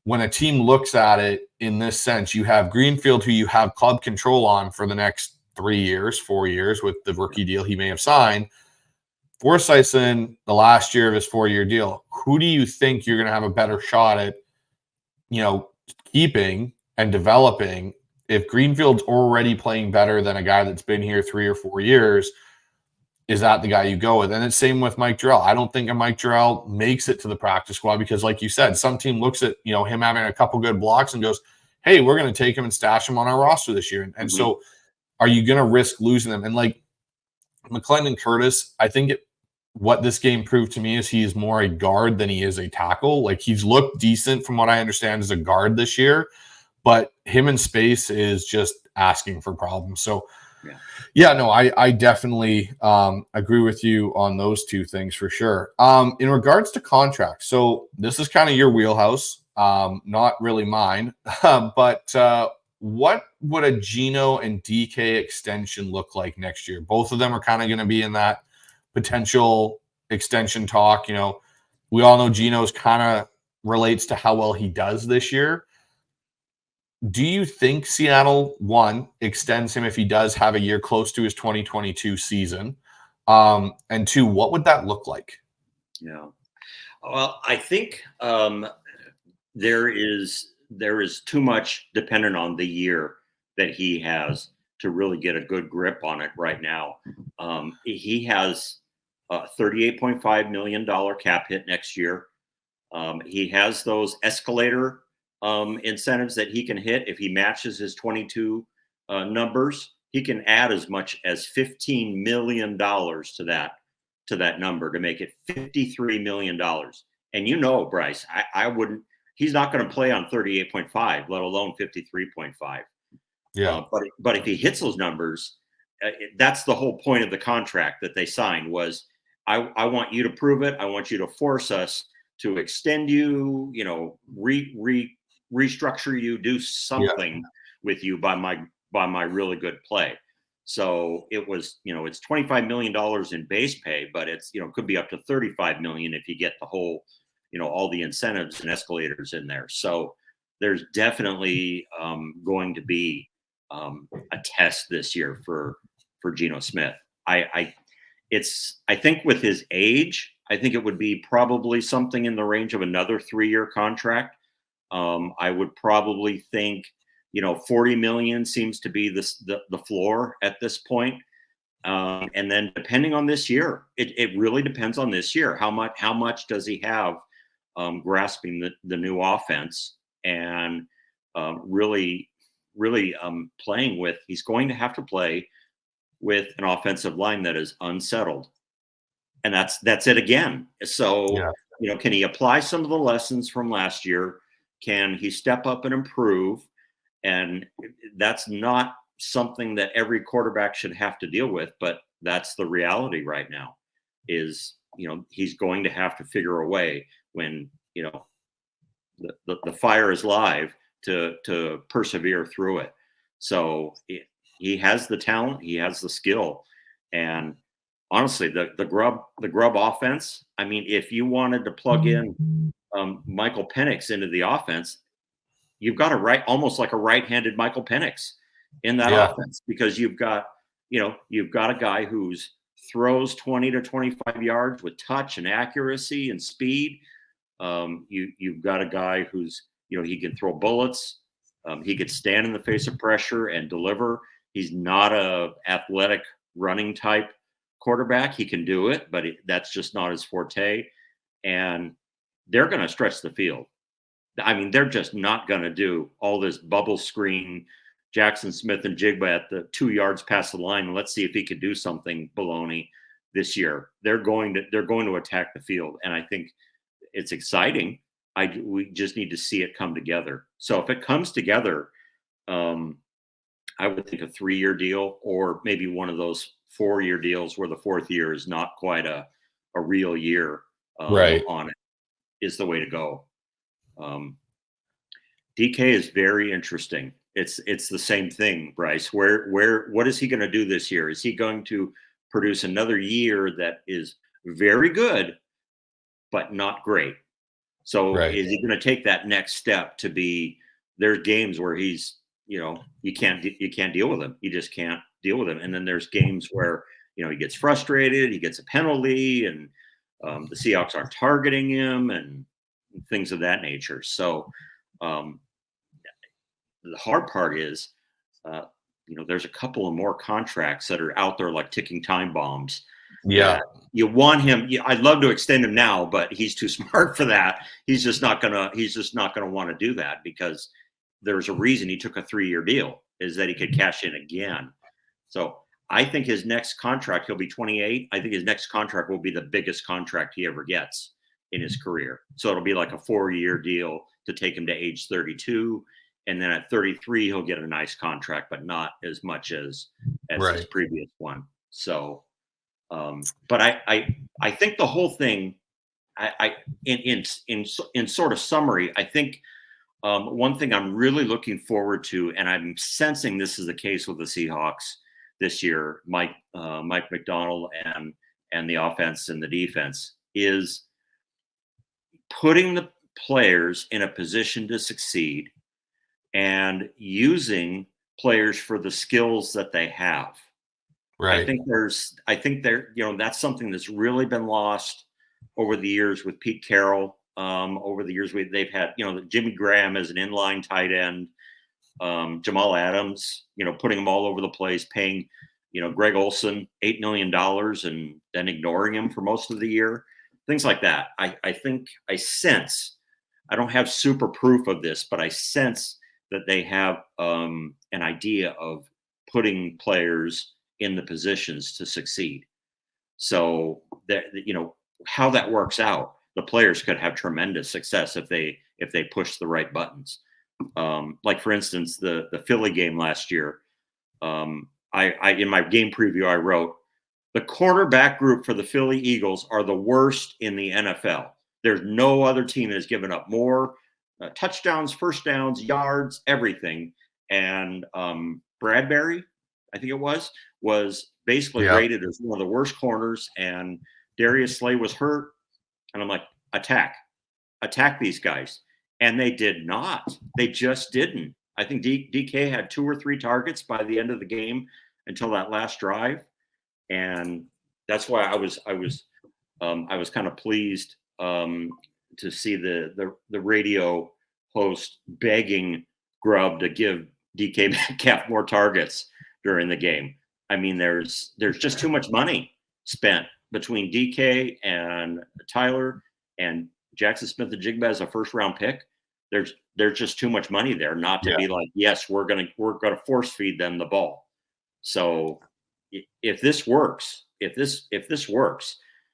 Speaker 1: when a team looks at it in this sense, you have Greenfield, who you have club control on for the next 3 years, 4 years with the rookie deal he may have signed. Forsyth's in the last year of his 4-year deal. Who do you think you're going to have a better shot at, keeping and developing if Greenfield's already playing better than a guy that's been here 3 or 4 years? Is that the guy you go with? And it's same with Mike Jarrell. I don't think a Mike Jarrell makes it to the practice squad because, like you said, some team looks at him having a couple good blocks and goes, hey, we're going to take him and stash him on our roster this year. And so are you going to risk losing them? And like McClendon Curtis, I think what this game proved to me is he is more a guard than he is a tackle. Like he's looked decent from what I understand as a guard this year, but him in space is just asking for problems. So I definitely agree with you on those two things for sure. In regards to contracts, so this is kind of your wheelhouse, not really mine, but what would a Geno and DK extension look like next year? Both of them are kind of going to be in that potential extension talk. We all know Geno's kind of relates to how well he does this year. Do you think Seattle, one, extends him if he does have a year close to his 2022 season? And two, what would that look like?
Speaker 9: Yeah. Well, I think there is too much dependent on the year that he has to really get a good grip on it right now. He has a $38.5 million cap hit next year. He has those escalator incentives that he can hit. If he matches his 22 numbers, he can add as much as $15 million to that number to make it $53 million. And Bryce, I wouldn't. He's not going to play on 38.5, let alone 53.5.
Speaker 1: Yeah.
Speaker 9: But if he hits those numbers, that's the whole point of the contract that they signed was, I want you to prove it. I want you to force us to extend you, restructure you, do something with you by my really good play. So it was, it's $25 million in base pay, but it's, could be up to $35 million if you get the whole, all the incentives and escalators in there. So there's definitely going to be a test this year for Geno Smith. I think with his age, I think it would be probably something in the range of another 3-year contract. I would probably think, $40 million seems to be the floor at this point. And then depending on this year, it really depends on this year. How much does he have grasping the new offense and really playing with? He's going to have to play with an offensive line that is unsettled. And that's it again. So, can he apply some of the lessons from last year? Can he step up and improve? And that's not something that every quarterback should have to deal with, but that's the reality right now is, he's going to have to figure a way when, the fire is live to persevere through it. So he has the talent, he has the skill, and honestly, the grub offense. I mean, if you wanted to plug in Michael Penix into the offense, you've got almost like a right-handed Michael Penix in that offense because you've got a guy who's throws 20 to 25 yards with touch and accuracy and speed. You've got a guy who's he can throw bullets. He could stand in the face of pressure and deliver. He's not a athletic running type quarterback. He can do it, but that's just not his forte. And they're going to stretch the field. I mean, they're just not going to do all this bubble screen, Jackson Smith and Jigba at the 2 yards past the line. And let's see if he could do something baloney this year. They're going to attack the field. And I think it's exciting. We just need to see it come together. So if it comes together, I would think a 3-year deal or maybe one of those 4-year deals where the 4th year is not quite a real year on it is the way to go. DK is very interesting. It's the same thing, Bryce. What is he going to do this year? Is he going to produce another year that is very good, but not great? So is he going to take that next step to be? There's games where he's, you can't deal with him. You just can't deal with him. And then there's games where he gets frustrated, he gets a penalty, and the Seahawks aren't targeting him and things of that nature. So the hard part is, there's a couple of more contracts that are out there like ticking time bombs.
Speaker 1: Yeah.
Speaker 9: You want him. I'd love to extend him now, but he's too smart for that. He's just not gonna want to do that, because there's a reason he took a 3-year deal, is that he could cash in again. So I think his next contract, he'll be 28. I think his next contract will be the biggest contract he ever gets in his career. So it'll be like a 4-year deal to take him to age 32. And then at 33, he'll get a nice contract, but not as much as his previous one. So, but I think the whole thing, in sort of summary, I think one thing I'm really looking forward to, and I'm sensing this is the case with the Seahawks this year, Mike McDonald and the offense and the defense, is putting the players in a position to succeed and using players for the skills that they have.
Speaker 1: Right.
Speaker 9: I think that's something that's really been lost over the years with Pete Carroll. Over the years they've had, Jimmy Graham as an inline tight end, Jamal Adams, putting them all over the place, paying, Greg Olsen $8 million and then ignoring him for most of the year, things like that. I think I sense, I don't have super proof of this, but I sense that they have an idea of putting players in the positions to succeed. So that, how that works out, the players could have tremendous success if they push the right buttons. Like for instance, the Philly game last year, I in my game preview, I wrote, the cornerback group for the Philly Eagles are the worst in the NFL. There's no other team that has given up more touchdowns, first downs, yards, everything. And Bradbury, I think it was basically rated as one of the worst corners, and Darius Slay was hurt. And I'm like, attack these guys. And they did not. They just didn't. I think DK had 2 or 3 targets by the end of the game until that last drive. And that's why I was kind of pleased to see the radio host begging Grubb to give DK Metcalf more targets during the game. I mean, there's just too much money spent between DK and Tyler and Jackson Smith-Njigba as a first-round pick. There's just too much money there not to be like, yes, we're gonna force feed them the ball. So if this works,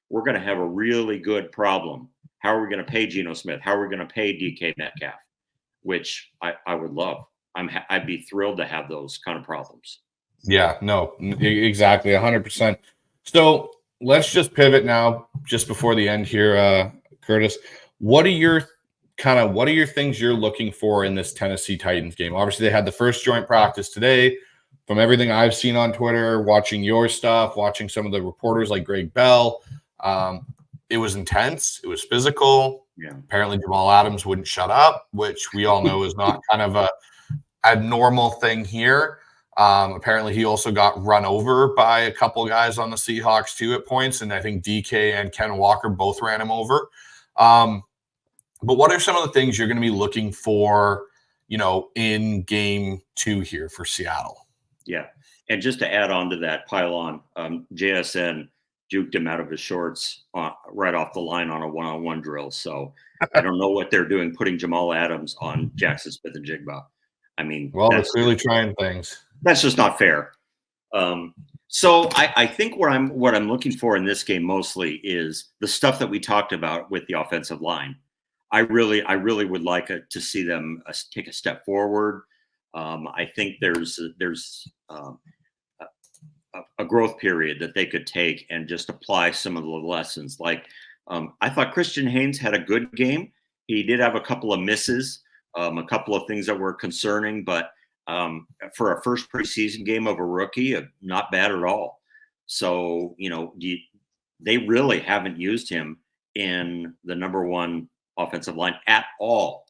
Speaker 9: we're gonna have a really good problem. How are we gonna pay Geno Smith? How are we gonna pay DK Metcalf? Which I would love. I'd be thrilled to have those kind of problems.
Speaker 1: Yeah, no, exactly, 100%. So let's just pivot now, just before the end here, Curtis. What are your things you're looking for in this Tennessee Titans game? Obviously, they had the first joint practice today. From everything I've seen on Twitter, watching your stuff, watching some of the reporters like Greg Bell, it was intense. It was physical.
Speaker 9: Yeah.
Speaker 1: Apparently, Jamal Adams wouldn't shut up, which we all know is not kind of a abnormal thing here. Apparently, he also got run over by a couple of guys on the Seahawks too at points, and I think DK and Ken Walker both ran him over. But what are some of the things you're going to be looking for, in game 2 here for Seattle?
Speaker 9: Yeah, and just to add on to that, pile on, JSN juked him out of his shorts right off the line on a one-on-one drill. So I don't know what they're doing, putting Jamal Adams on Jackson Smith-Njigba. I mean,
Speaker 1: well, they're clearly trying things.
Speaker 9: That's just not fair. So I think what I'm looking for in this game mostly is the stuff that we talked about with the offensive line. I really would like to see them take a step forward. I think there's a growth period that they could take and just apply some of the lessons. Like I thought Christian Haynes had a good game. He did have a couple of misses, a couple of things that were concerning, but for a first preseason game of a rookie, not bad at all. So, they really haven't used him in the number 1 offensive line at all.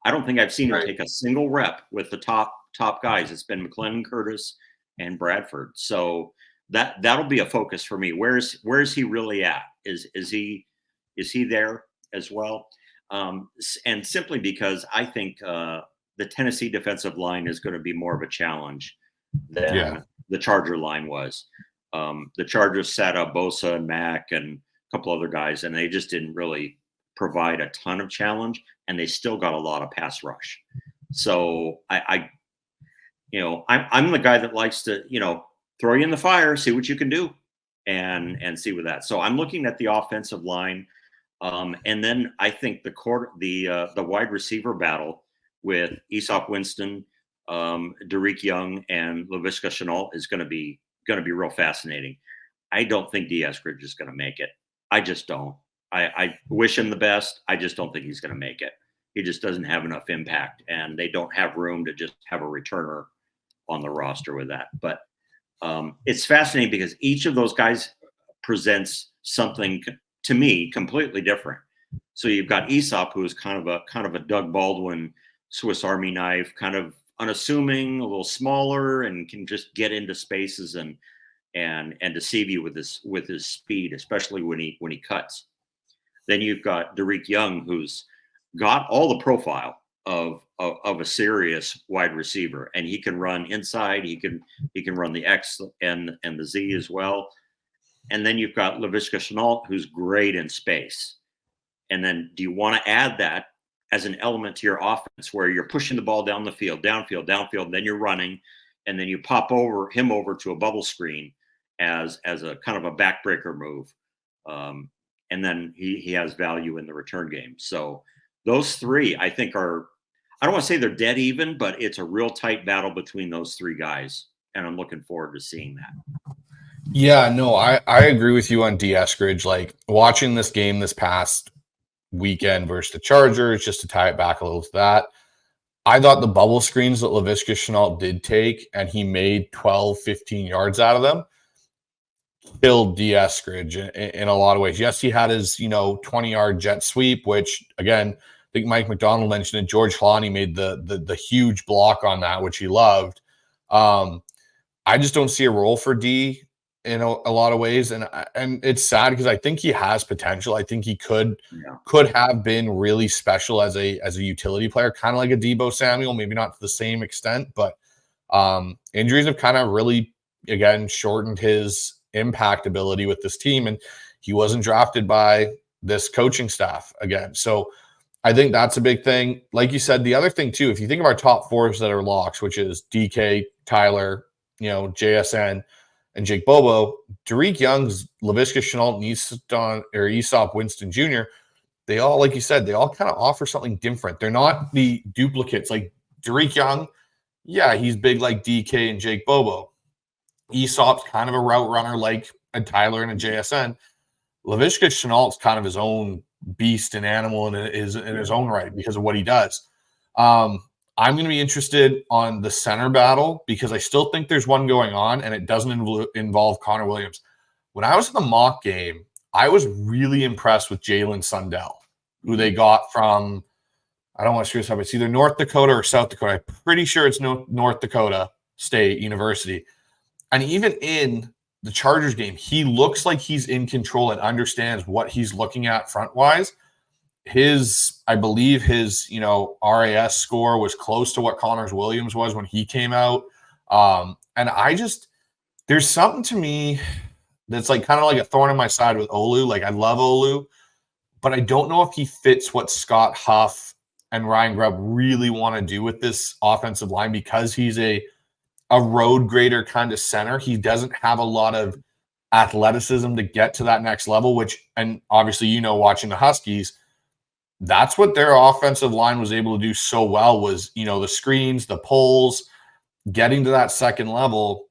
Speaker 9: I don't think I've seen him take a single rep with the top guys. It's been McClendon, Curtis, and Bradford. So that'll be a focus for me. Where's he really at? Is he there as well? And simply because I think the Tennessee defensive line is going to be more of a challenge than the Charger line was. The Chargers sat up Bosa and Mack and a couple other guys, and they just didn't really provide a ton of challenge, and they still got a lot of pass rush. So I'm the guy that likes to, throw you in the fire, see what you can do, and see with that. So I'm looking at the offensive line, and then I think the wide receiver battle with Aesop Winston, Derek Young, and Laviska Shenault is going to be real fascinating. I don't think D. Eskridge is going to make it. I just don't. I wish him the best. I just don't think he's going to make it. He just doesn't have enough impact, and they don't have room to just have a returner on the roster with that. But it's fascinating because each of those guys presents something to me completely different. So you've got Aesop, who is kind of a Doug Baldwin Swiss Army knife, kind of unassuming, a little smaller, and can just get into spaces and deceive you with his speed, especially when he cuts. Then you've got Derek Young, who's got all the profile of a serious wide receiver, and he can run inside. He can run the X and the Z as well. And then you've got Laviska Shenault, who's great in space. And then do you want to add that as an element to your offense where you're pushing the ball down the field, downfield, then you're running, and then you pop him over to a bubble screen as a kind of a backbreaker move. And then he has value in the return game. So those three, I think, I don't want to say they're dead even, but it's a real tight battle between those three guys. And I'm looking forward to seeing that.
Speaker 1: Yeah, no, I agree with you on D. Eskridge. Like, watching this game this past weekend versus the Chargers, just to tie it back a little to that, I thought the bubble screens that Laviska Shenault did take, and he made 12, 15 yards out of them, killed D. Eskridge in a lot of ways. Yes, he had his 20-yard jet sweep, which, again, I think Mike McDonald mentioned it. George Halani made the huge block on that, which he loved. I just don't see a role for D in a lot of ways, and it's sad because I think he has potential. I think he could have been really special as a utility player, kind of like a Deebo Samuel, maybe not to the same extent, but injuries have kind of really, again, shortened his impact ability with this team, and he wasn't drafted by this coaching staff again. So I think that's a big thing. Like you said, the other thing too, if you think of our top fours that are locks, which is DK, Tyler, JSN, and Jake Bobo, Derek Young's, Laviska Shenault, or Aesop Winston Jr., they all, like you said, they all kind of offer something different. They're not the duplicates. Like Derek Young, yeah, he's big like DK and Jake Bobo. Aesop's kind of a route runner like a Tyler and a JSN. Laviska Shenault's kind of his own beast and animal in his own right because of what he does. I'm going to be interested on the center battle because I still think there's one going on, and it doesn't involve Connor Williams. When I was at the mock game, I was really impressed with Jalen Sundell, who they got from, I don't want to screw this up, it's either North Dakota or South Dakota. I'm pretty sure it's North Dakota State University. And even in the Chargers game, he looks like he's in control and understands what he's looking at front-wise. I believe his, RAS score was close to what Connor Williams was when he came out. And there's something to me that's like kind of like a thorn in my side with Olu. Like, I love Olu, but I don't know if he fits what Scott Huff and Ryan Grubb really want to do with this offensive line because he's a road grader kind of center. He doesn't have a lot of athleticism to get to that next level, and obviously, watching the Huskies, that's what their offensive line was able to do so well was, the screens, the pulls, getting to that second level.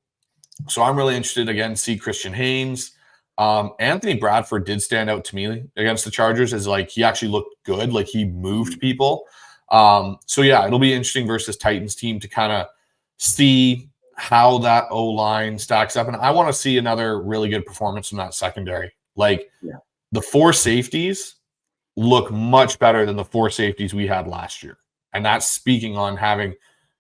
Speaker 1: So I'm really interested, again, to see Christian Haynes. Anthony Bradford did stand out to me against the Chargers as like he actually looked good, like he moved people. So yeah, it'll be interesting versus Titans team to kind of see how that O-line stacks up. And I want to see another really good performance from that secondary. Like the four safeties look much better than the four safeties we had last year. And that's speaking on having,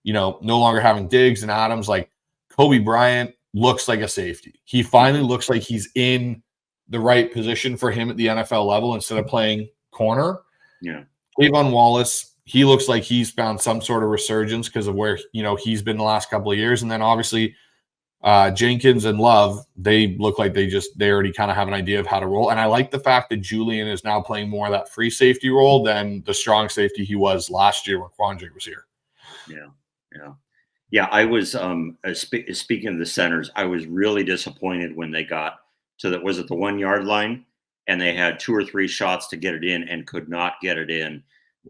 Speaker 1: no longer having Diggs and Adams. Like Kobe Bryant looks like a safety. He finally looks like he's in the right position for him at the NFL level instead of playing corner.
Speaker 9: Yeah.
Speaker 1: Kayvon Wallace, he looks like he's found some sort of resurgence because of where, he's been the last couple of years. And then obviously Jenkins and Love, they look like they already kind of have an idea of how to roll. And I like the fact that Julian is now playing more of that free safety role than the strong safety he was last year when Quandre was here.
Speaker 9: Yeah. I was speaking of the centers, I was really disappointed when they got to the 1 yard line and they had 2 or 3 shots to get it in and could not get it in.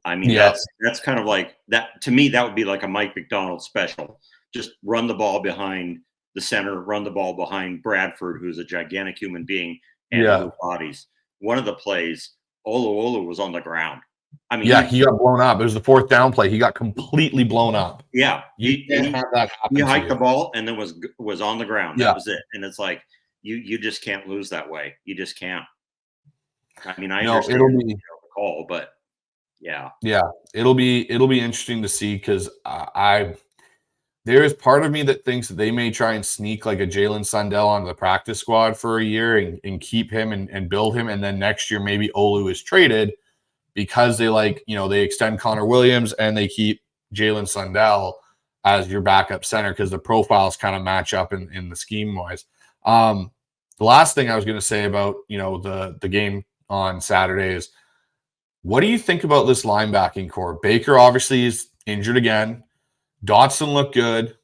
Speaker 9: I mean, that's kind of like that. To me, that would be like a Mike McDonald special. Just run the ball behind the center, run the ball behind Bradford, who's a gigantic human being and move bodies. One of the plays, Olu was on the ground. I mean,
Speaker 1: he got blown up. It was the 4th down play. He got completely blown up.
Speaker 9: Yeah,
Speaker 1: he
Speaker 9: hiked the ball and then was on the ground. That was it. And it's like you just can't lose that way. You just can't. I mean, I understand the call, but yeah,
Speaker 1: it'll be interesting to see because there is part of me that thinks that they may try and sneak like a Jalen Sundell onto the practice squad for a year and keep him and build him, and then next year maybe Olu is traded because they they extend Connor Williams and they keep Jalen Sundell as your backup center because the profiles kind of match up in the scheme wise. The last thing I was going to say about the game on Saturday is, what do you think about this linebacking core? Baker obviously is injured again. Dotson looked good.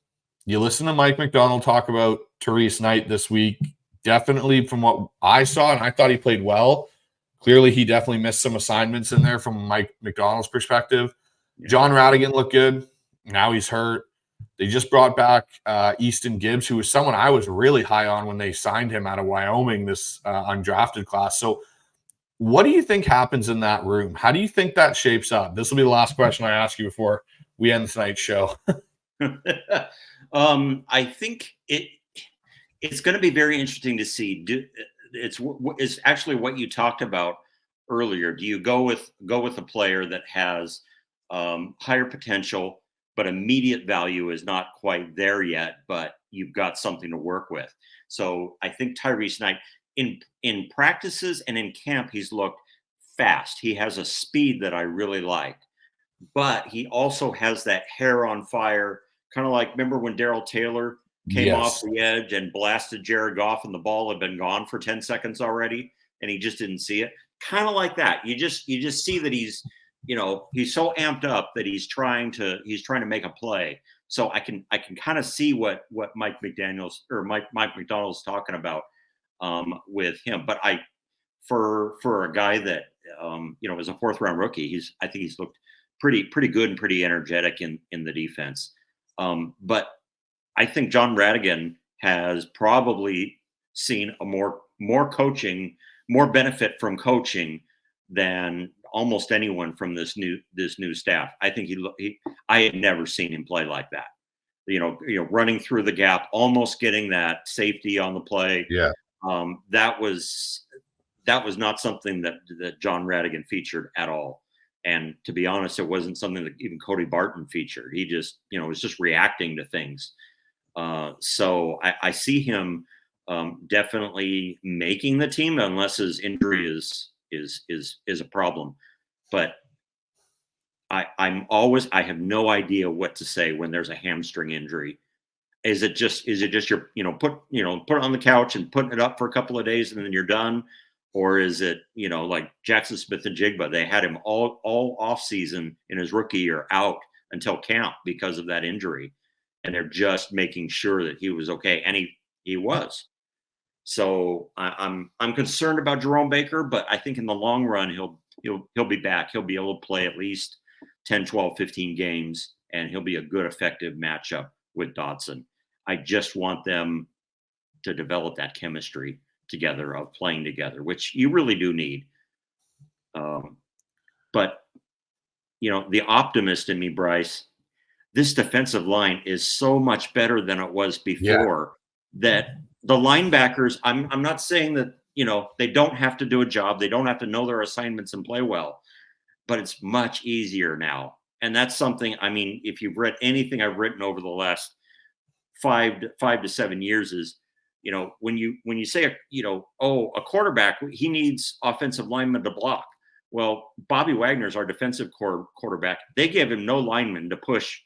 Speaker 1: You listen to Mike McDonald talk about Therese Knight this week. Definitely from what I saw, and I thought he played well. Clearly, he definitely missed some assignments in there from Mike McDonald's perspective. Yeah. John Radigan looked good. Now he's hurt. They just brought back Easton Gibbs, who was someone I was really high on when they signed him out of Wyoming, this undrafted class. So what do you think happens in that room? How do you think that shapes up? This will be the last question I ask you before we end tonight's show.
Speaker 9: I think it's going to be very interesting to see. It's actually what you talked about earlier. Do you go with a player that has higher potential, but immediate value is not quite there yet, but you've got something to work with? So I think Tyrese Knight in practices and in camp, he's looked fast. He has a speed that I really like, but he also has that hair on fire, kind of like, remember when Darrell Taylor came off the edge and blasted Jared Goff and the ball had been gone for 10 seconds already and he just didn't see it? Kind of like that. You just see that he's so amped up that he's trying to make a play. So I can kind of see what Mike McDonald's talking about with him. But for a guy that is a 4th round rookie, I think he's looked pretty good and pretty energetic in the defense. But I think John Radigan has probably seen a more coaching, more benefit from coaching than almost anyone from this new staff. I think I had never seen him play like that. Running through the gap, almost getting that safety on the play.
Speaker 1: Yeah.
Speaker 9: That was not something that John Radigan featured at all. And to be honest, it wasn't something that even Cody Barton featured. He just, was just reacting to things. So I see him definitely making the team unless his injury is a problem. But I have no idea what to say when there's a hamstring injury. Is it just your put it on the couch and putting it up for a couple of days and then you're done? Or is it, like Jackson Smith-Njigba, they had him all off season in his rookie year out until camp because of that injury. And they're just making sure that he was okay. And he was. So I'm concerned about Jerome Baker, but I think in the long run, he'll be back. He'll be able to play at least 10, 12, 15 games, and he'll be a good, effective matchup with Dotson. I just want them to develop that chemistry together of playing together, which you really do need. But the optimist in me, Bryce, this defensive line is so much better than it was before. That the linebackers, I'm not saying that, they don't have to do a job. They don't have to know their assignments and play well, but it's much easier now. And that's something, if you've read anything I've written over the last 5 to 7 years is, when you say, a quarterback, he needs offensive linemen to block. Well, Bobby Wagner's our defensive quarterback. They gave him no linemen to push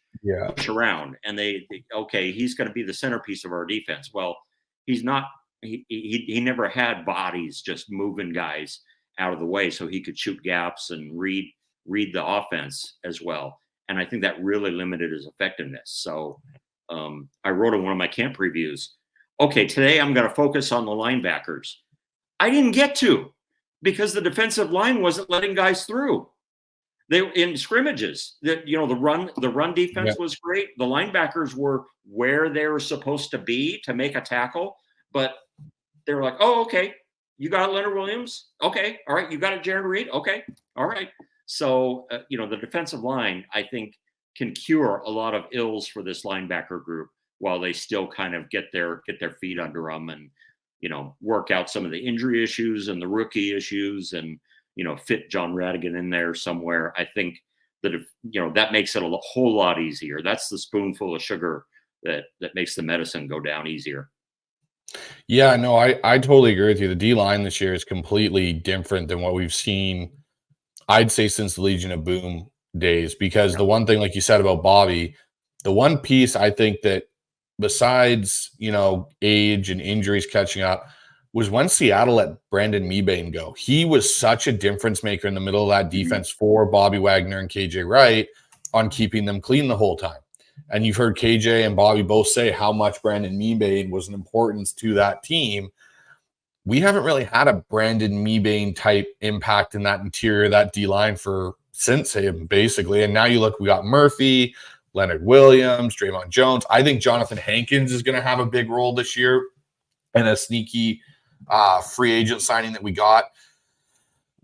Speaker 9: around, and he's going to be the centerpiece of our defense. Well, he's not. He never had bodies just moving guys out of the way so he could shoot gaps and read the offense as well. And I think that really limited his effectiveness. So I wrote in one of my camp previews, okay, today I'm going to focus on the linebackers. I didn't get to, because the defensive line wasn't letting guys through. They in scrimmages that, the run defense was great. The linebackers were where they were supposed to be to make a tackle, but they were like, oh, okay, you got Leonard Williams. Okay. All right. You got it, Jared Reed. Okay. All right. So, the defensive line, I think, can cure a lot of ills for this linebacker group while they still kind of get their feet under them and, work out some of the injury issues and the rookie issues and, fit John Radigan in there somewhere. I think that, that makes it a whole lot easier. That's the spoonful of sugar that makes the medicine go down easier.
Speaker 1: Yeah, no, I totally agree with you. The D-line this year is completely different than what we've seen, I'd say, since the Legion of Boom days, because the one thing, like you said about Bobby, the one piece I think that besides, age and injuries catching up was when Seattle let Brandon Mebane go. He was such a difference maker in the middle of that defense for Bobby Wagner and KJ Wright on keeping them clean the whole time. And you've heard KJ and Bobby both say how much Brandon Mebane was an importance to that team. We haven't really had a Brandon Mebane type impact in that interior, that D-line since him, basically. And now you look, we got Murphy, Leonard Williams, Draymond Jones. I think Jonathan Hankins is going to have a big role this year, and a sneaky free agent signing that we got.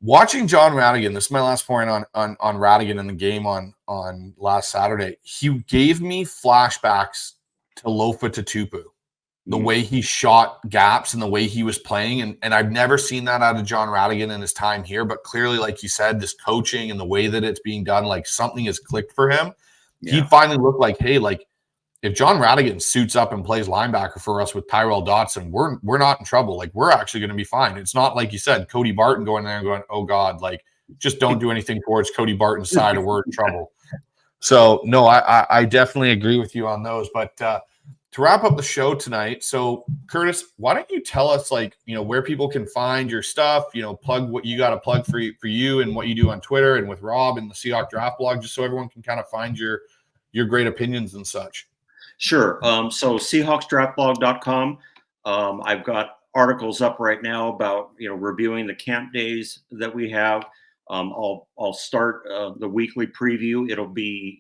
Speaker 1: Watching John Radigan, this is my last point on Radigan in the game on last Saturday. He gave me flashbacks to Lofa Tatupu, the way he shot gaps and the way he was playing. And I've never seen that out of John Radigan in his time here. But clearly, like you said, this coaching and the way that it's being done, like something has clicked for him. Yeah. He finally looked like, hey, like if John Radigan suits up and plays linebacker for us with Tyrell Dotson, we're not in trouble. Like, we're actually going to be fine. It's not like you said, Cody Barton going there and going, oh God, like just don't do anything towards Cody Barton's side or we're in trouble. So no, I definitely agree with you on those. But to wrap up the show tonight, so Curtis, why don't you tell us, like, where people can find your stuff, plug what you got to plug for you and what you do on Twitter and with Rob and the Seahawks Draft Blog, just so everyone can kind of find your great opinions and such.
Speaker 9: Sure. So SeahawksDraftBlog.com. I've got articles up right now about, reviewing the camp days that we have. I'll start the weekly preview.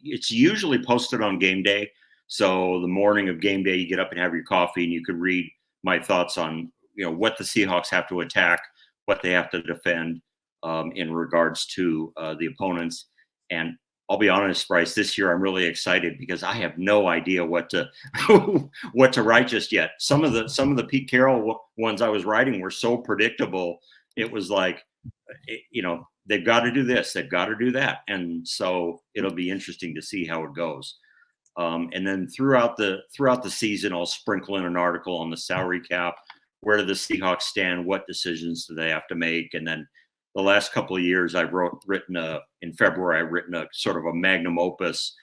Speaker 9: It's usually posted on game day. So the morning of game day, you get up and have your coffee and you can read my thoughts on, what the Seahawks have to attack, what they have to defend in regards to the opponents. And I'll be honest, Bryce, this year I'm really excited because I have no idea what to write just yet. Some of the Pete Carroll ones I was writing were so predictable. It was like, they've got to do this, they've got to do that. And so it'll be interesting to see how it goes. And then throughout the season, I'll sprinkle in an article on the salary cap. Where do the Seahawks stand? What decisions do they have to make? And then the last couple of years, in February, I've written a sort of a magnum opus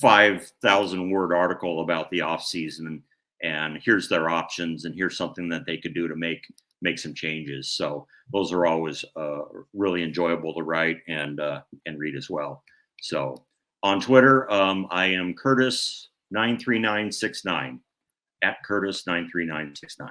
Speaker 9: 5,000 word article about the offseason, and here's their options, and here's something that they could do to make some changes. So those are always really enjoyable to write and read as well. So on Twitter, I am Curtis93969 at Curtis93969.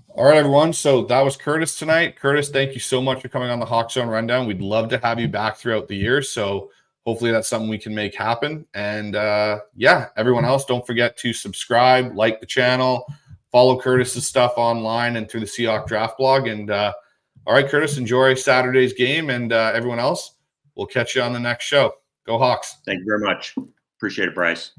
Speaker 1: All right, everyone. So that was Curtis tonight. Curtis, thank you so much for coming on the Hawk Zone Rundown. We'd love to have you back throughout the year. So hopefully that's something we can make happen. And everyone else, don't forget to subscribe, like the channel, follow Curtis's stuff online and through the Seahawks Draft Blog. And all right, Curtis, enjoy Saturday's game. And everyone else, we'll catch you on the next show. Go Hawks.
Speaker 9: Thank you very much. Appreciate it, Bryce.